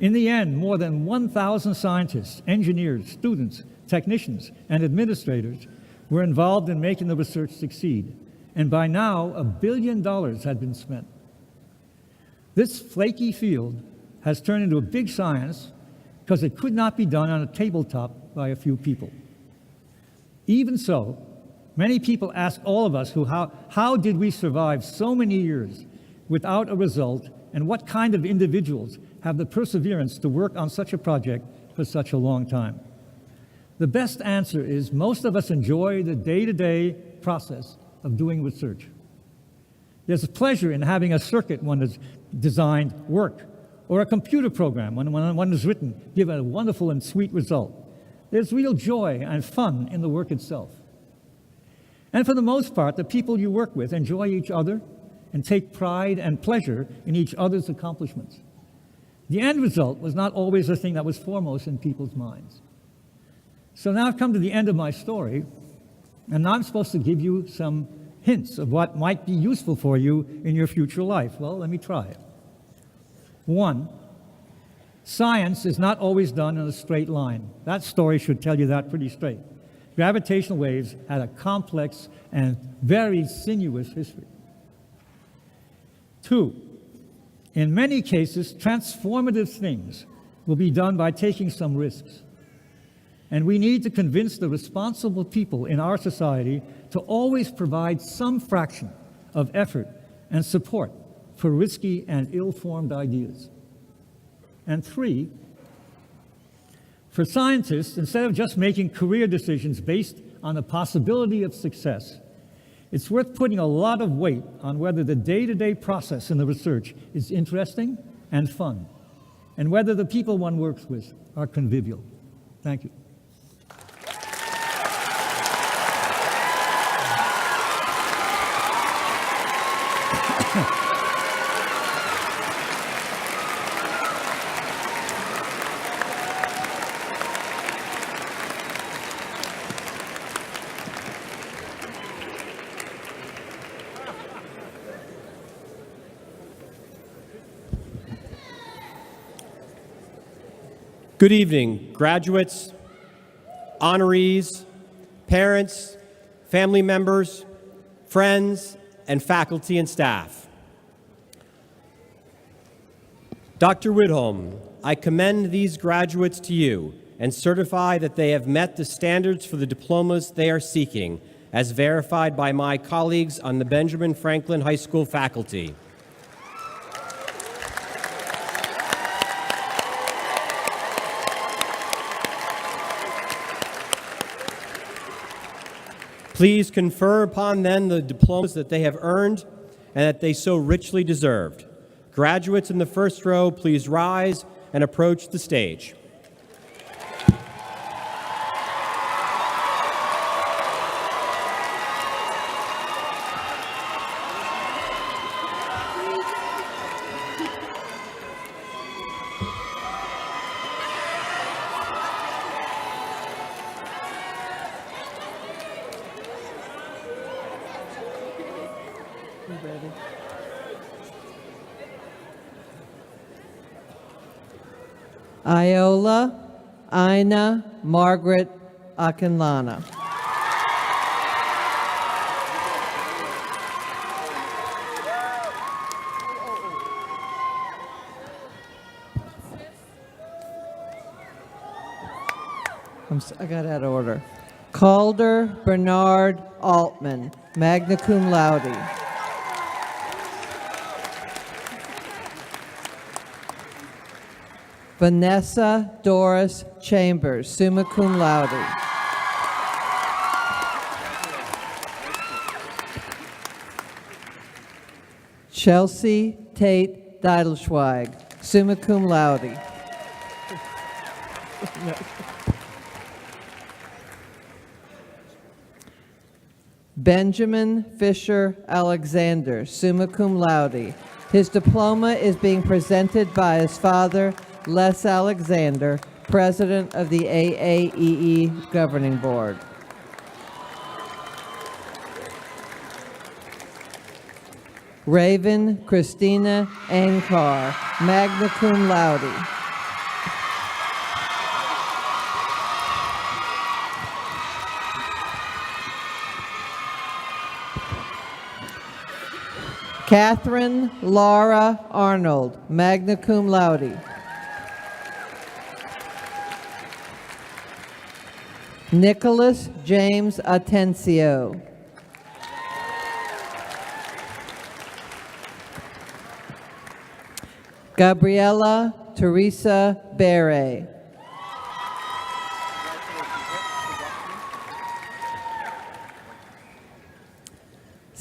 In the end, more than 1,000 scientists, engineers, students, technicians, and administrators were involved in making the research succeed. and by now $1 billion had been spent. This flaky field has turned into a big science because it could not be done on a tabletop by a few people. Even so, many people ask all of us how did we survive so many years without a result, and what kind of individuals have the perseverance to work on such a project for such a long time? The best answer is most of us enjoy the day-to-day process of doing research. There's a pleasure in having a circuit one has designed work, or a computer program when one is written give a wonderful and sweet result. There's real joy and fun in the work itself. And for the most part, the people you work with enjoy each other and take pride and pleasure in each other's accomplishments. The end result was not always the thing that was foremost in people's minds. So now I've come to the end of my story, and now I'm supposed to give you some hints of what might be useful for you in your future life. Well, let me try it. 1, science is not always done in a straight line. That story should tell you that pretty straight. Gravitational waves had a complex and very sinuous history. 2, in many cases, transformative things will be done by taking some risks. And we need to convince the responsible people in our society to always provide some fraction of effort and support for risky and ill-formed ideas. And 3, for scientists, instead of just making career decisions based on the possibility of success, it's worth putting a lot of weight on whether the day-to-day process in the research is interesting and fun, and whether the people one works with are convivial. Thank you. Good evening, graduates, honorees, parents, family members, friends, and faculty and staff. Dr. Widhalm, I commend these graduates to you and certify that they have met the standards for the diplomas they are seeking, as verified by my colleagues on the Benjamin Franklin High School faculty. Please confer upon them the diplomas that they have earned and that they so richly deserved. Graduates in the first row, please rise and approach the stage. Iola Ina Margaret Akinlana. I got out of order. Calder Bernard Altman, magna cum laude. Vanessa Doris Chambers, summa cum laude. Chelsea Tate Deitelzweig, summa cum laude. Benjamin Fisher Alexander, summa cum laude. His diploma is being presented by his father, Les Alexander, President of the AAEE Governing Board. Raven Christina Ankar, magna cum laude. Catherine Laura Arnold, magna cum laude. Nicholas James Atencio. Gabriela Teresa Bere.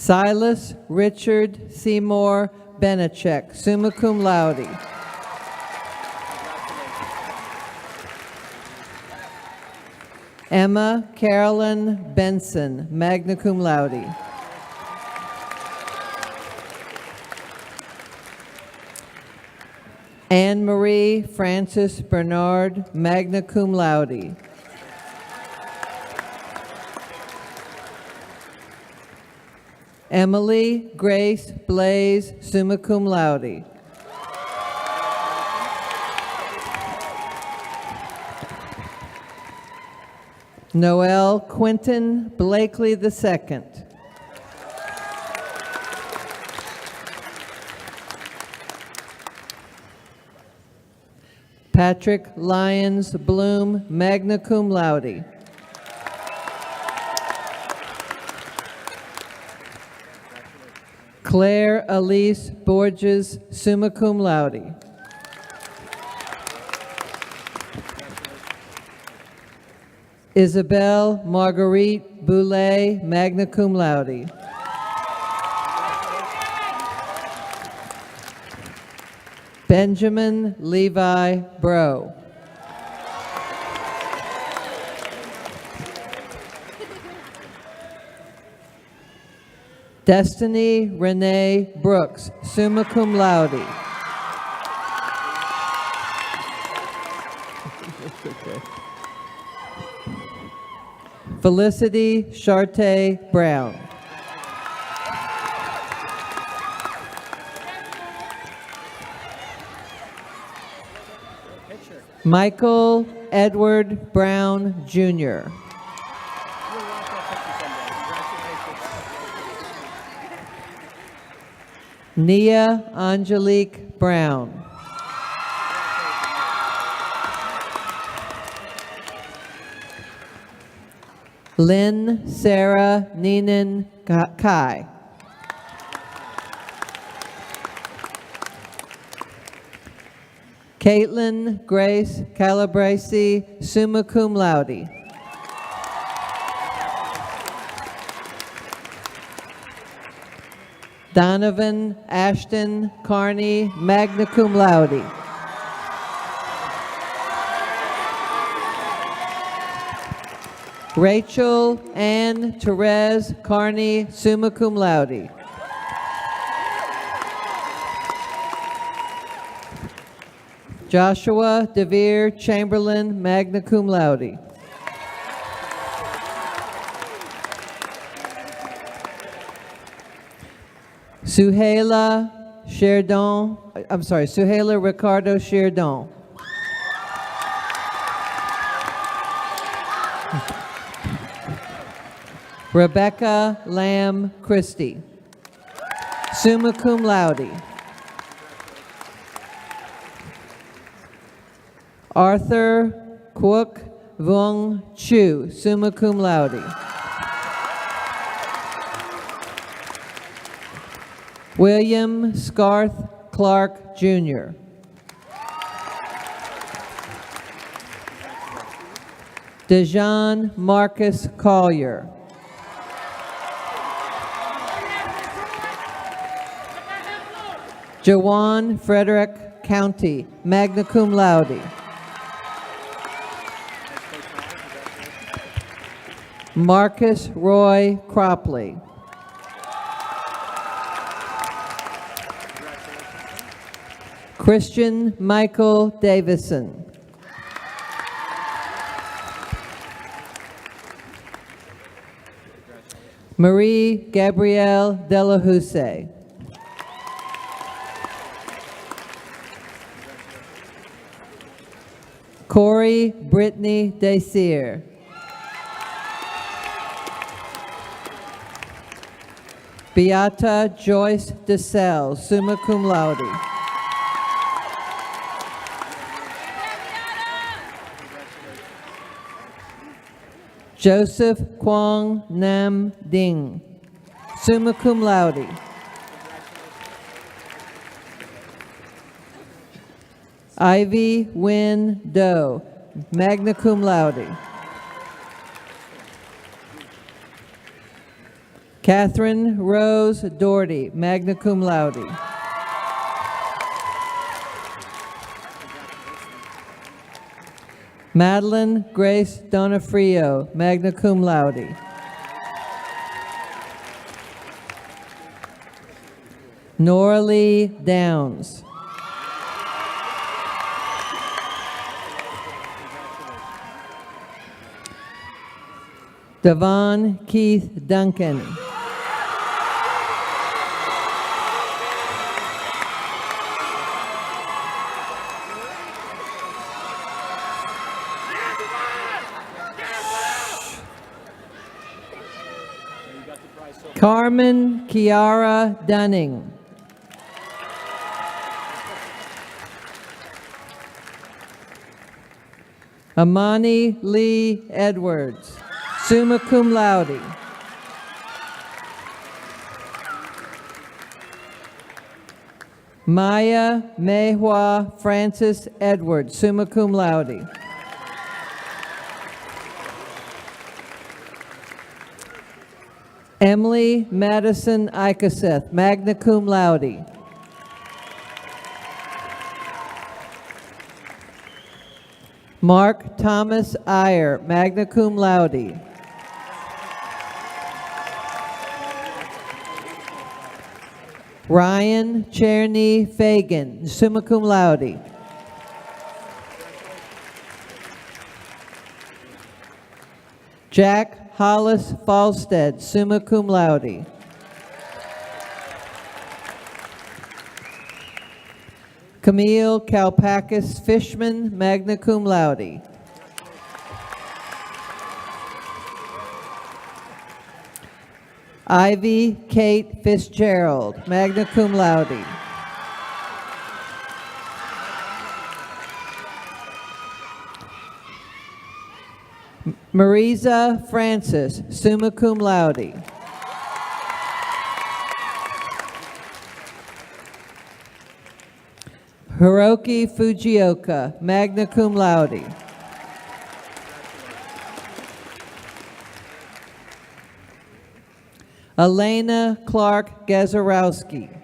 Silas Richard Seymour Benechek, summa cum laude. Emma Carolyn Benson, magna cum laude. Anne Marie Francis Bernard, magna cum laude. Emily Grace Blaze, summa cum laude. Noel Quentin Blakely II. Patrick Lyons Bloom, magna cum laude. Claire Elise Borges, summa cum laude. Isabel Marguerite Boulay, magna cum laude. Benjamin Levi Bro. Destiny Renee Brooks, summa cum laude. Felicity Charte Brown. Michael Edward Brown, Jr. Nia Angelique Brown. Lynn Sarah Neenan Kai. Caitlin Grace Calabresi, summa cum laude. Donovan Ashton Carney, magna cum laude. Rachel Ann Therese Carney, summa cum laude. Joshua DeVere Chamberlain, magna cum laude. Suhaila Ricardo Sherdon. Rebecca Lamb Christie, summa cum laude. Arthur Kwok Vung Chu, summa cum laude. William Scarth Clark, Jr. Dejan Marcus Collier. Jawan Frederick County, magna cum laude. Marcus Roy Cropley. Christian Michael Davison. Marie Gabrielle Delahousse. Corey Brittany Desir. Beata Joyce DeSalle, summa cum laude. Joseph Quang Nam Ding, summa cum laude. Ivy Win Doe, magna cum laude. Catherine Rose Doherty, magna cum laude. Madeline Grace Donofrio, magna cum laude. Nora Lee Downs. Devon Keith Duncan. Carmen Kiara Dunning. Amani Lee Edwards, summa cum laude. Maya Mehua Francis Edwards, summa cum laude. Emily Madison Icaseth, magna cum laude. Mark Thomas Iyer, magna cum laude. Ryan Cherny Fagan, summa cum laude. Jack Hollis Falstead, summa cum laude. Camille Kalpakis Fishman, magna cum laude. Ivy Kate Fitzgerald, magna cum laude. Marisa Francis, summa cum laude. Hiroki Fujioka, magna cum laude. Elena Clark Gazarowski.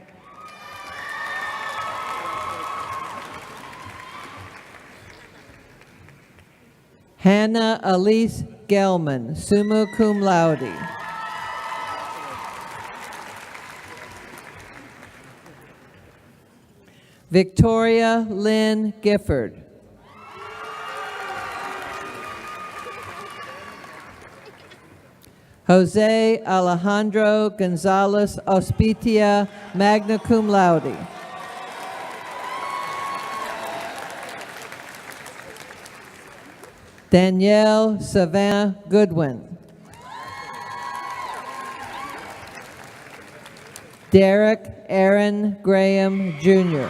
Hannah Elise Gelman, summa cum laude. Victoria Lynn Gifford. Jose Alejandro Gonzalez Ospitia, magna cum laude. Danielle Savannah Goodwin. Derek Aaron Graham, Jr.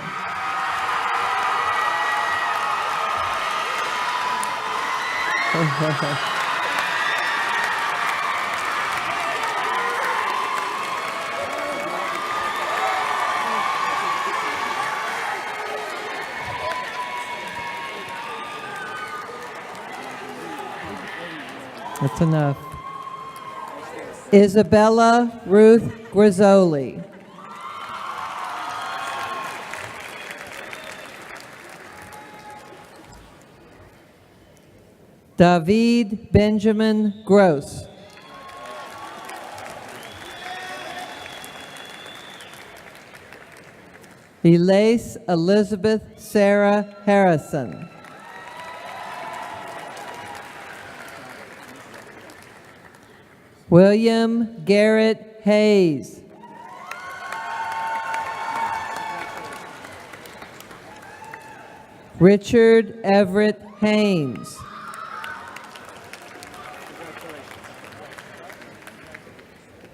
That's enough. Isabella Ruth Grizzoli. David Benjamin Gross. Elise Elizabeth Sarah Harrison. William Garrett Hayes. Richard Everett Haynes.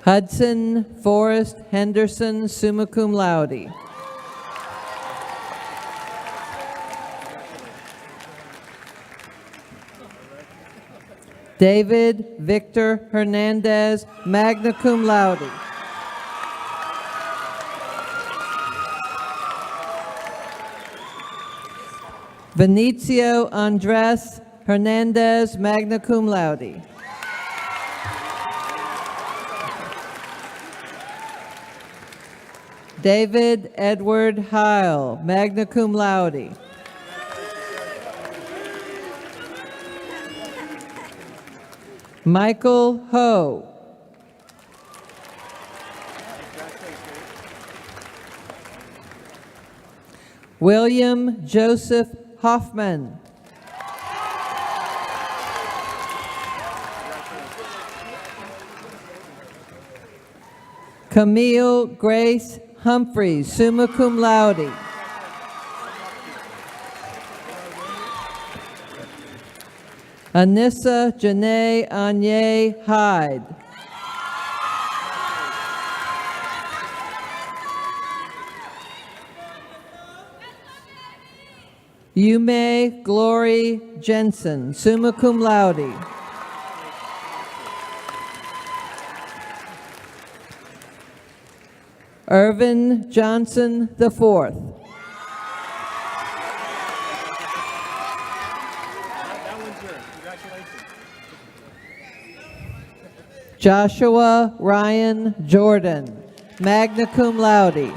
Hudson Forrest Henderson, summa cum laude. David Victor Hernandez, magna cum laude. Vinicio Andres Hernandez, magna cum laude. David Edward Heil, magna cum laude. Michael Ho. William Joseph Hoffman. Camille Grace Humphreys, summa cum laude. Anissa Janae Anye Hyde. Yume Glory Jensen, summa cum laude. Irvin Johnson IV. Joshua Ryan Jordan, magna cum laude.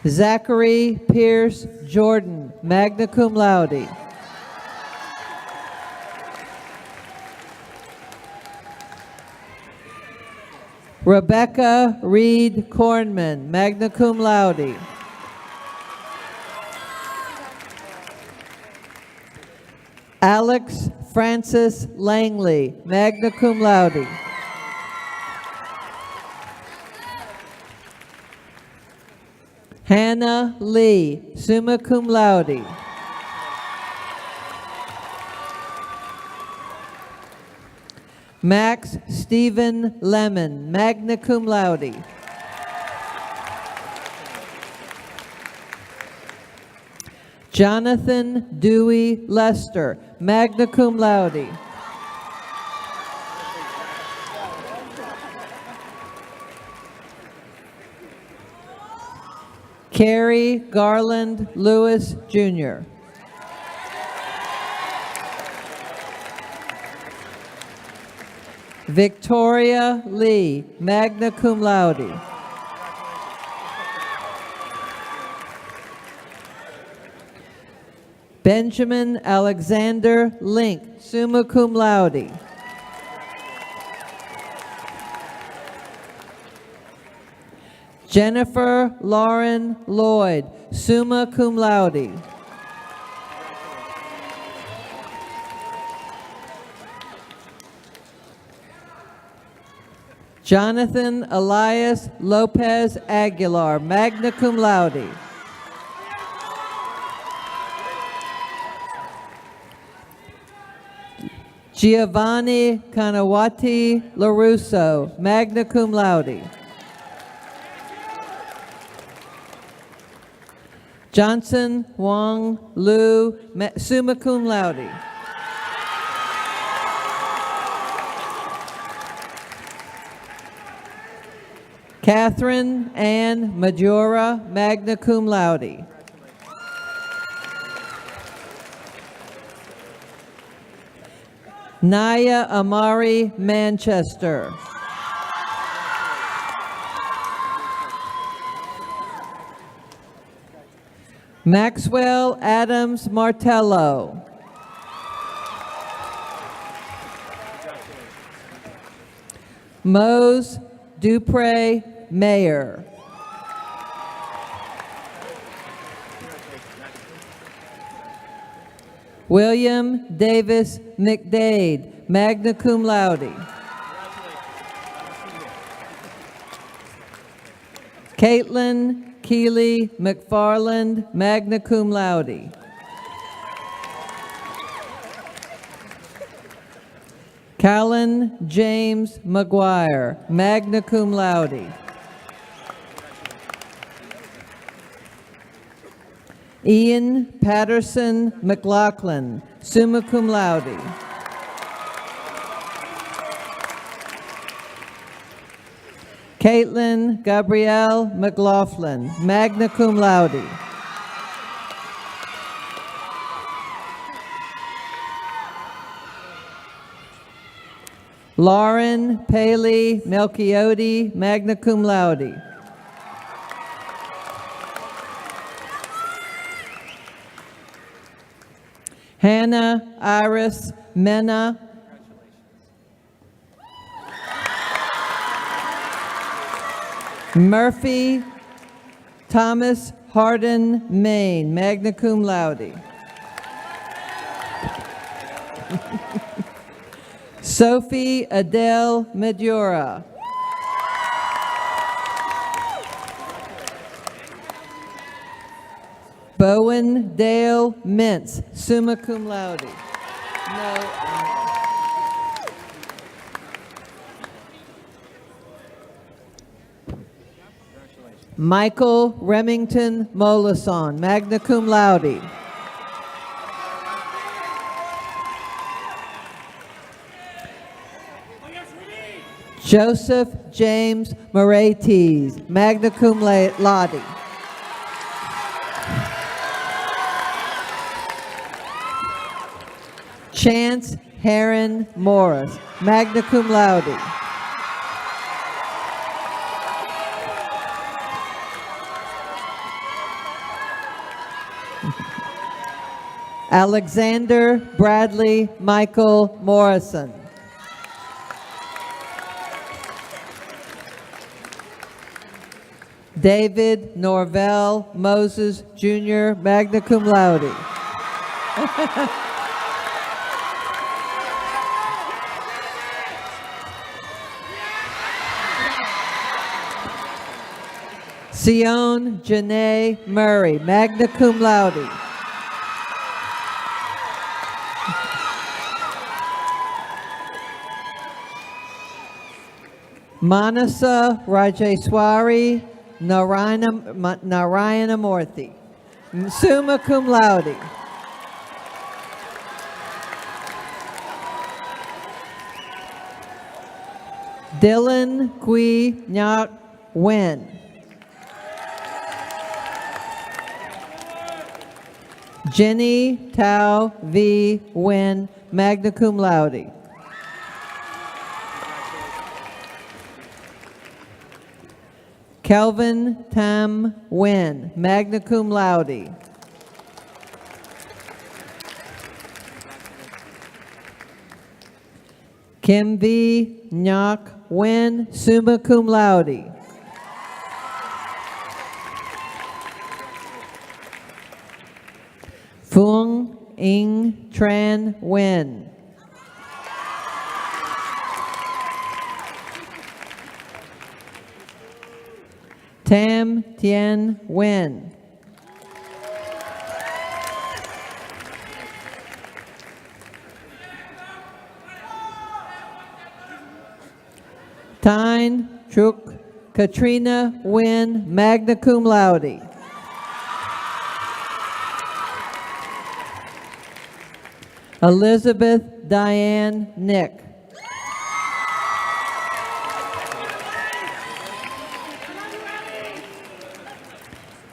Zachary Pierce Jordan, magna cum laude. Rebecca Reed Kornman, magna cum laude. Alex Francis Langley, magna cum laude. Hannah Lee, summa cum laude. Max Stephen Lemon, magna cum laude. Jonathan Dewey Lester, magna cum laude. Carrie Garland Lewis, Jr. Victoria Lee, magna cum laude. Benjamin Alexander Link, summa cum laude. Jennifer Lauren Lloyd, summa cum laude. Jonathan Elias Lopez Aguilar, magna cum laude. Giovanni Kanawati LaRusso, magna cum laude. Johnson Wong Lu, summa cum laude. Catherine Ann Majora, magna cum laude. Naya Amari Manchester. Maxwell Adams Martello. Mose Dupre Mayer. William Davis McDade, magna cum laude. Caitlin Keeley McFarland, magna cum laude. Callan James McGuire, magna cum laude. Ian Patterson McLaughlin, summa cum laude. Caitlin Gabrielle McLaughlin, magna cum laude. Lauren Paley Melchiodi, magna cum laude. Hannah Iris Mena. Murphy Thomas Hardin Maine, magna cum laude. Sophie Adele Medura. Bowen Dale Mintz, summa cum laude. No. Michael Remington Mollison, magna cum laude. Joseph James Moretis, magna cum laude. Chance Heron Morris, magna cum laude. Alexander Bradley Michael Morrison. David Norvell Moses Jr., magna cum laude. Sion Janae Murray, magna cum laude. Manasa Rajeswari Narayana Murthy, summa cum laude. Dylan Kui Nyat Wen. Jenny Tao V. Wen, magna cum laude. Kelvin Tam Wen, magna cum laude. Kim V. Nyok Wen, summa cum laude. Phuong Ing Tran Wen. Tam Tien Wen. Tyne Truk Katrina Wen, magna cum laude. Elizabeth Diane Nick.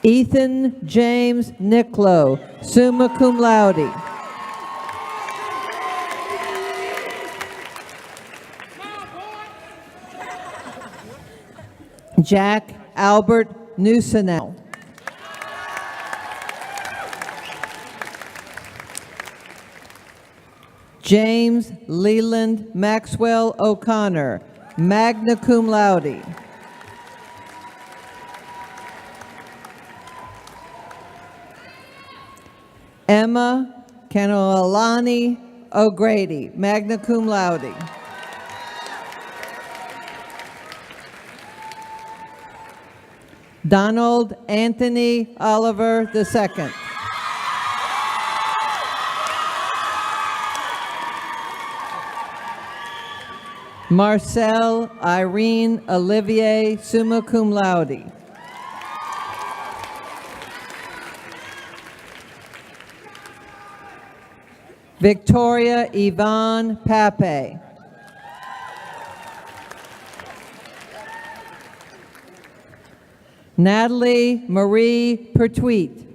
Ethan James Nicklow, summa cum laude. Jack Albert Newsonel. James Leland Maxwell O'Connor, magna cum laude. Emma Kanolani O'Grady, magna cum laude. Donald Anthony Oliver II. Marcel Irene Olivier, summa cum laude. Victoria Yvonne Pape. Natalie Marie Pertuit.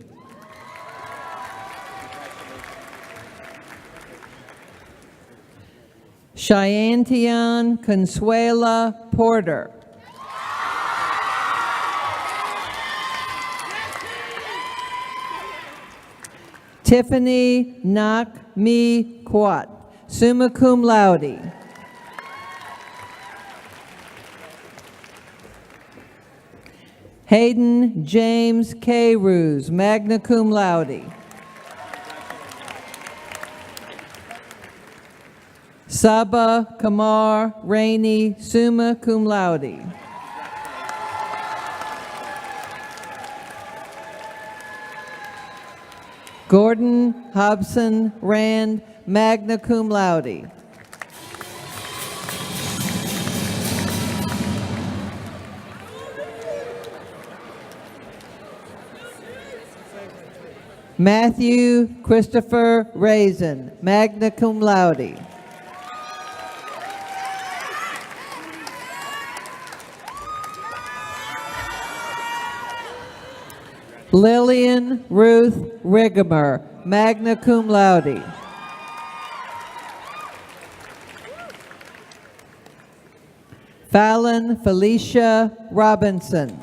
Cheyantian Consuela Porter. Tiffany Nak Mi Kwat, summa cum laude. Hayden James K. Ruse, magna cum laude. Saba Kamar Rainey, summa cum laude. Gordon Hobson Rand, magna cum laude. Matthew Christopher Raisin, magna cum laude. Lillian Ruth Rigamer, magna cum laude. Fallon Felicia Robinson.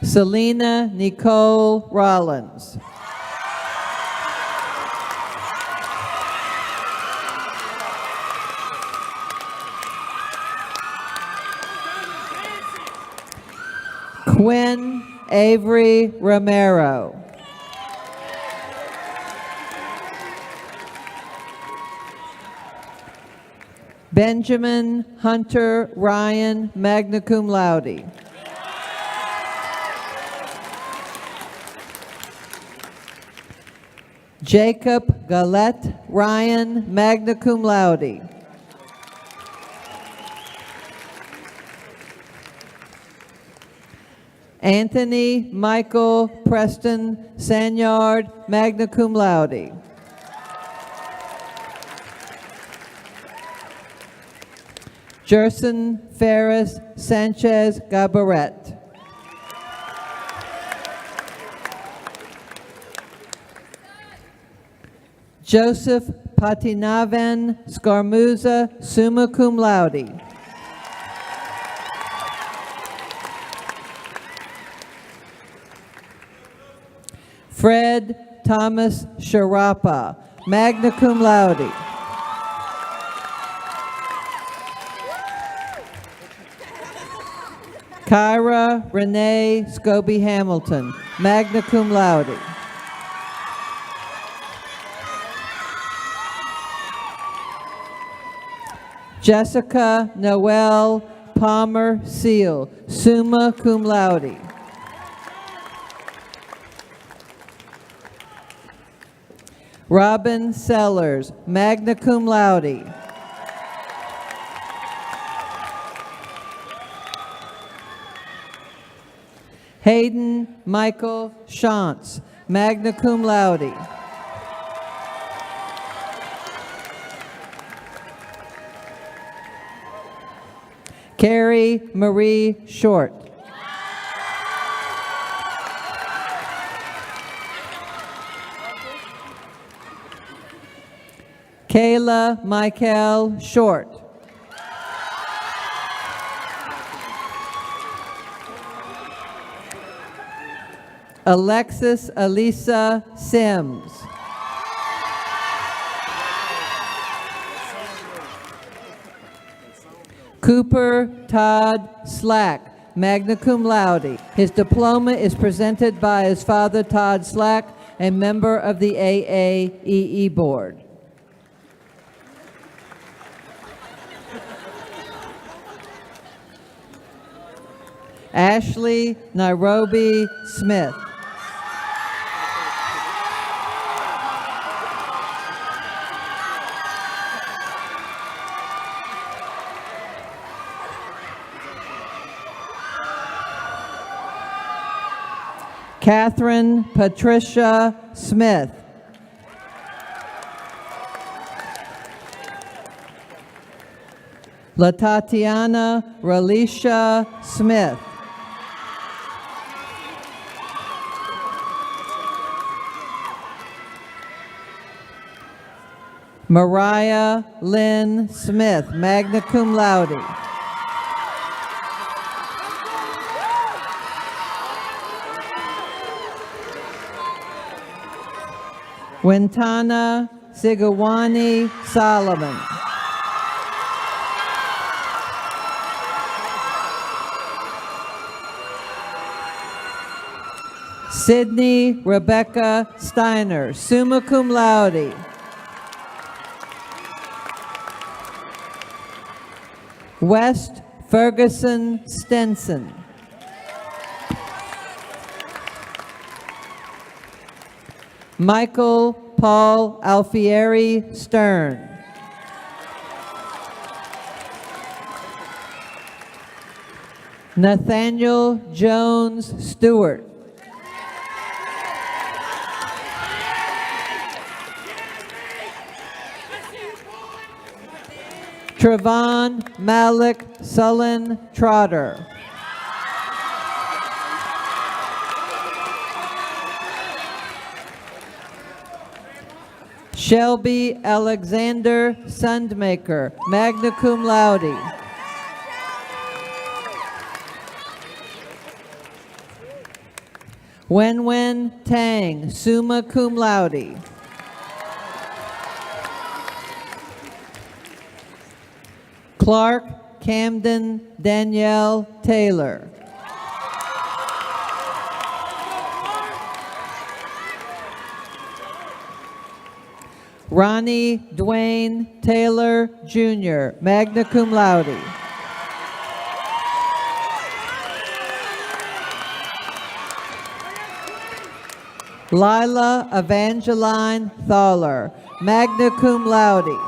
Selena Nicole Rollins. Quinn Avery Romero. Benjamin Hunter Ryan, magna cum laude. Jacob Galette Ryan, magna cum laude. Anthony Michael Preston Sanyard, magna cum laude. Jerson Ferris Sanchez Gabaret. Joseph Patinavan Scarmuza, summa cum laude. Fred Thomas Sharapa, magna cum laude. Kyra Renee Scobie Hamilton, magna cum laude. Jessica Noel Palmer Seal, summa cum laude. Robin Sellers, magna cum laude. Hayden Michael Shantz, magna cum laude. Carrie Marie Short. Kayla Michael Short. Alexis Elisa Sims. Cooper Todd Slack, magna cum laude. His diploma is presented by his father, Todd Slack, a member of the AAEE board. Ashley Nairobi Smith. Catherine Patricia Smith. LaTatiana Relisha Smith. Mariah Lynn Smith, magna cum laude. Wintana Sigawani Solomon. Sydney Rebecca Steiner, summa cum laude. West Ferguson Stenson. Michael Paul Alfieri Stern. Nathaniel Jones Stewart. Trevon Malik Sullen Trotter. Shelby Alexander Sundmaker, magna cum laude. Wenwen Tang, summa cum laude. Clark Camden Danielle Taylor. Ronnie Dwayne Taylor Jr., magna cum laude. Lila Evangeline Thaler, magna cum laude.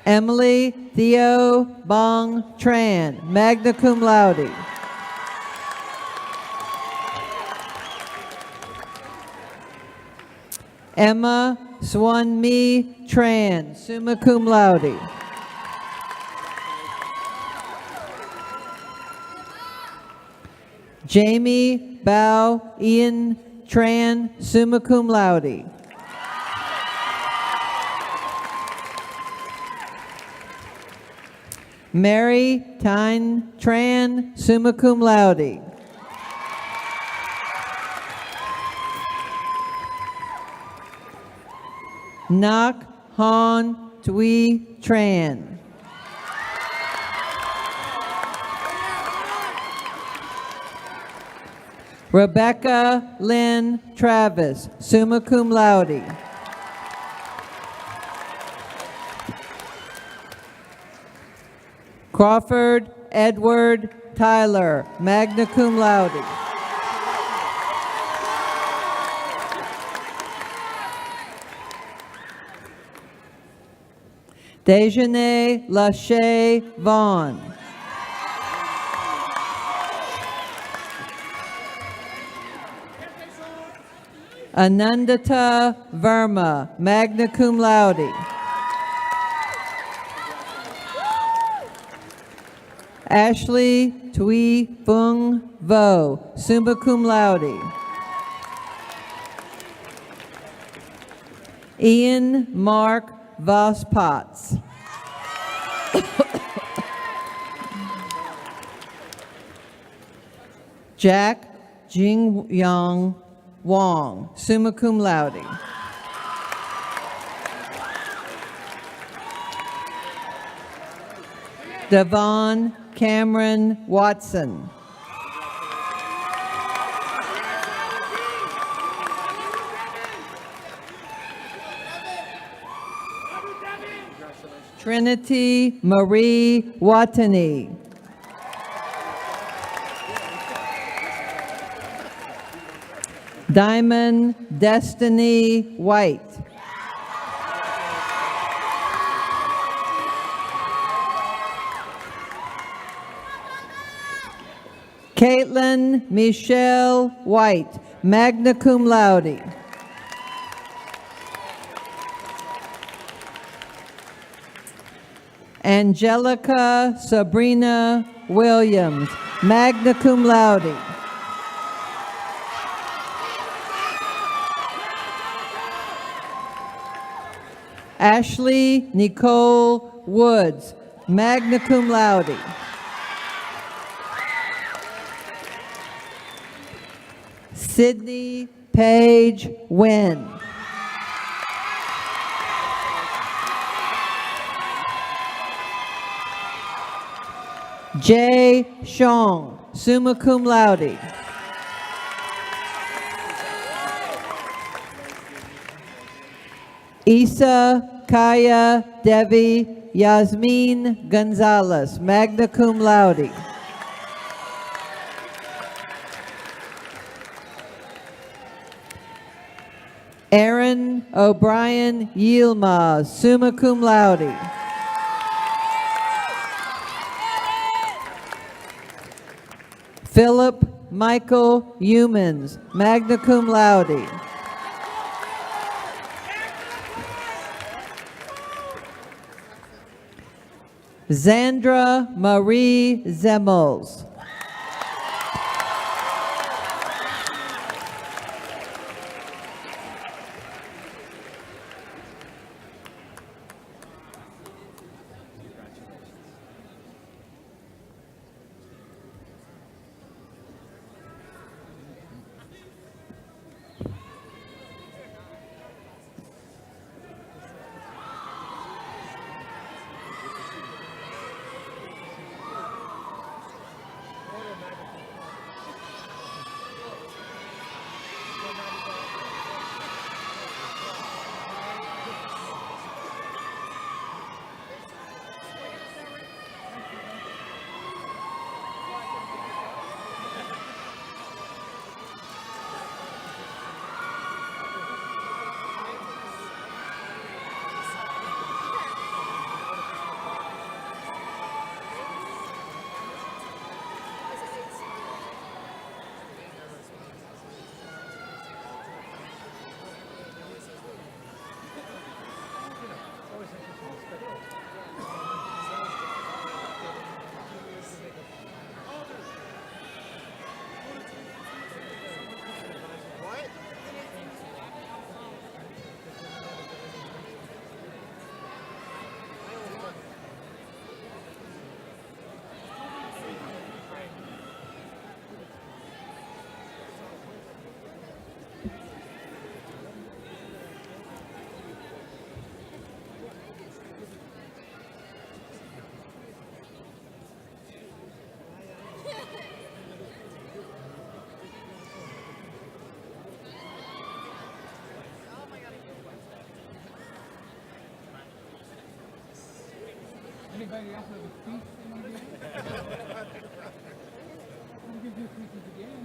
Emily Theo Bong Tran, magna cum laude. Emma Swanmi Tran, summa cum laude. Jamie Bao Ian Tran, summa cum laude. Mary Tyne Tran, summa cum laude. Nak Han Tui Tran. Rebecca Lynn Travis, summa cum laude. Crawford Edward Tyler, magna cum laude. Dejanay Lachey Vaughn. Anandita Verma, magna cum laude. Ashley Tui Fung Vo, summa cum laude. Ian Mark Vospotts. Jack Jingyang Wong, summa cum laude. Devon Cameron Watson. Trinity Marie Watani. Diamond Destiny White. Caitlin Michelle White, magna cum laude. Angelica Sabrina Williams, magna cum laude. Ashley Nicole Woods, magna cum laude. Sydney Paige Wynn. Jay Shong, summa cum laude. Isa Kaya Devi Yasmin Gonzalez, magna cum laude. Aaron O'Brien Yilmaz, summa cum laude. Philip Michael Humans, magna cum laude. Zandra Marie Zemmels. Anybody else have a speech they want to give? We'll give you speeches again.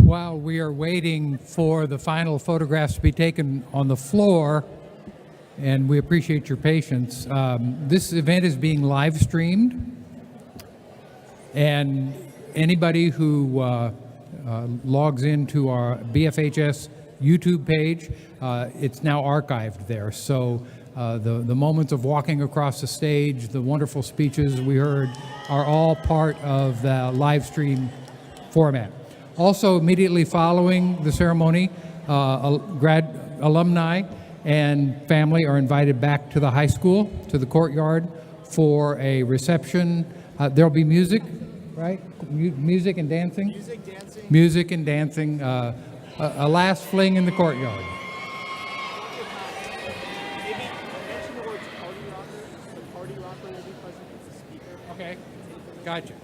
While we are waiting for the final photographs to be taken on the floor, and we appreciate your patience, this event is being live streamed, and anybody who logs into our BFHS YouTube page, it's now archived there. So the moments of walking across the stage, the wonderful speeches we heard are all part of the live stream format. Also, immediately following the ceremony, alumni and family are invited back to the high school, to the courtyard, for a reception. There'll be music, right? Music and dancing? Music, dancing. Music and dancing. A last fling in the courtyard. Okay, gotcha.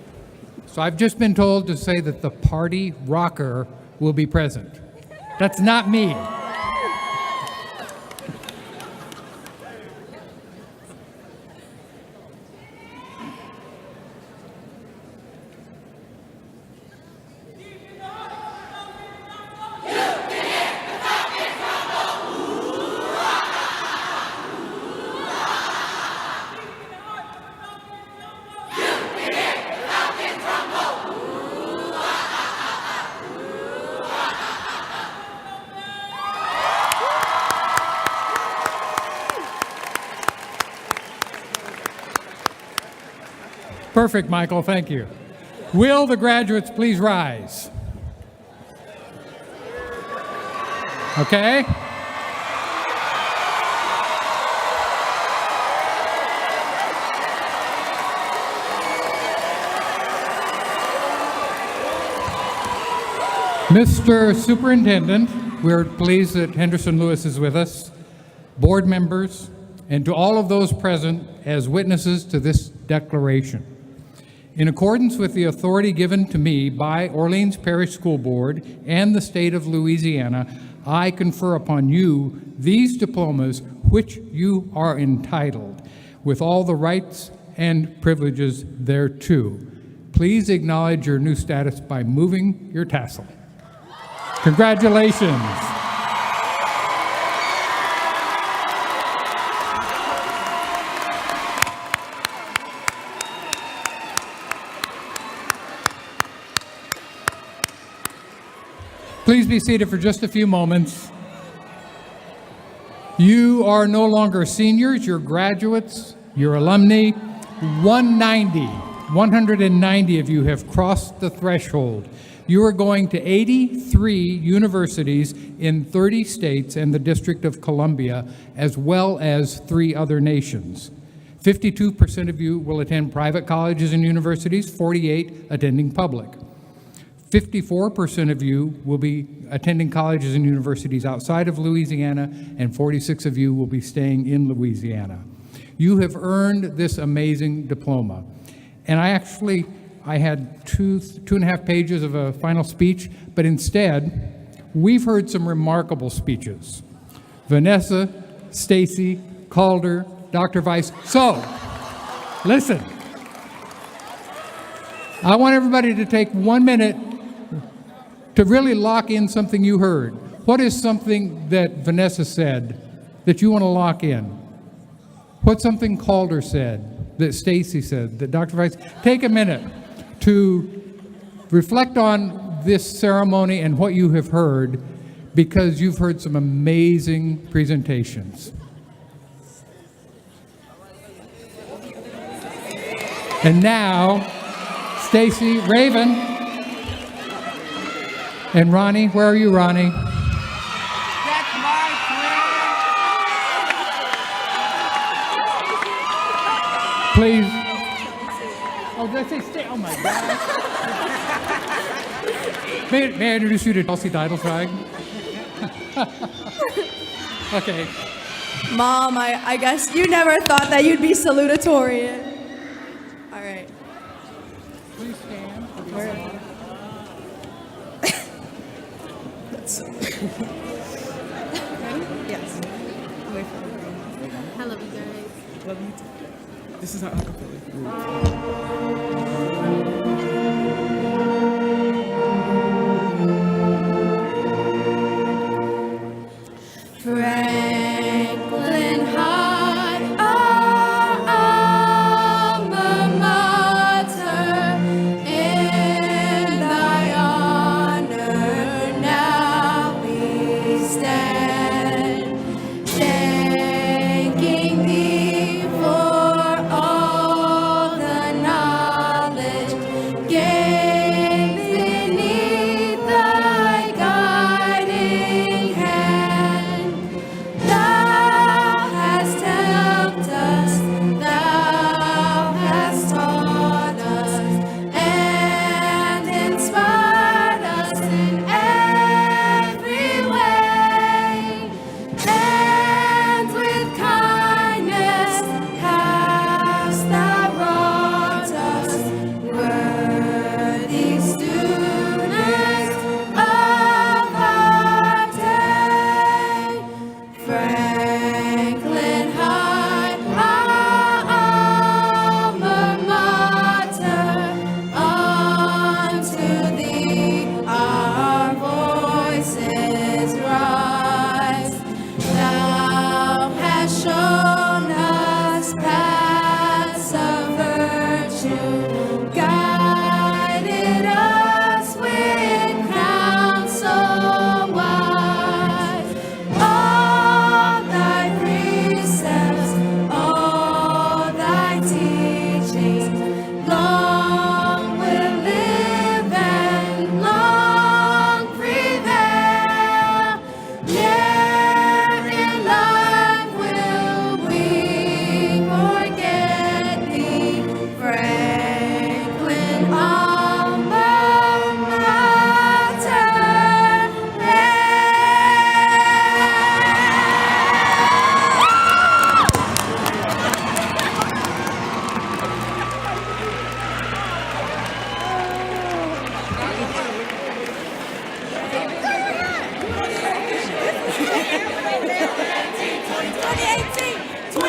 So I've just been told to say that the party rocker will be present. That's not me. Perfect, Michael, thank you. Will the graduates please rise? Okay. Mr. Superintendent, we're pleased that Henderson Lewis is with us, board members, and to all of those present as witnesses to this declaration. In accordance with the authority given to me by Orleans Parish School Board and the state of Louisiana, I confer upon you these diplomas which you are entitled, with all the rights and privileges thereto. Please acknowledge your new status by moving your tassel. Congratulations. Please be seated for just a few moments. You are no longer seniors, you're graduates, you're alumni. 190 of you have crossed the threshold. You are going to 83 universities in 30 states and the District of Columbia, as well as 3 other nations. 52% of you will attend private colleges and universities, 48 attending public. 54% of you will be attending colleges and universities outside of Louisiana, and 46 of you will be staying in Louisiana. You have earned this amazing diploma. And I had two and a half pages of a final speech, but instead, we've heard some remarkable speeches. Vanessa, Stacy, Calder, Dr. Weiss. So, listen. I want everybody to take 1 minute to really lock in something you heard. What is something that Vanessa said that you want to lock in? What's something Calder said, that Stacy said, that Dr. Weiss? Take a minute to reflect on this ceremony and what you have heard, because you've heard some amazing presentations. And now, Stacy, Raven, and Ronnie. Where are you, Ronnie? That's my friend. Please. Oh, did I say stay? Oh, my God. May I introduce you to Deitelzweig? Okay. Mom, I guess you never thought that you'd be salutatorian. All right. Please stand. Yes. I love you guys. Love you too. This is our acapella.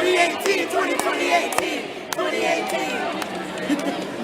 2018, 2018, 2018.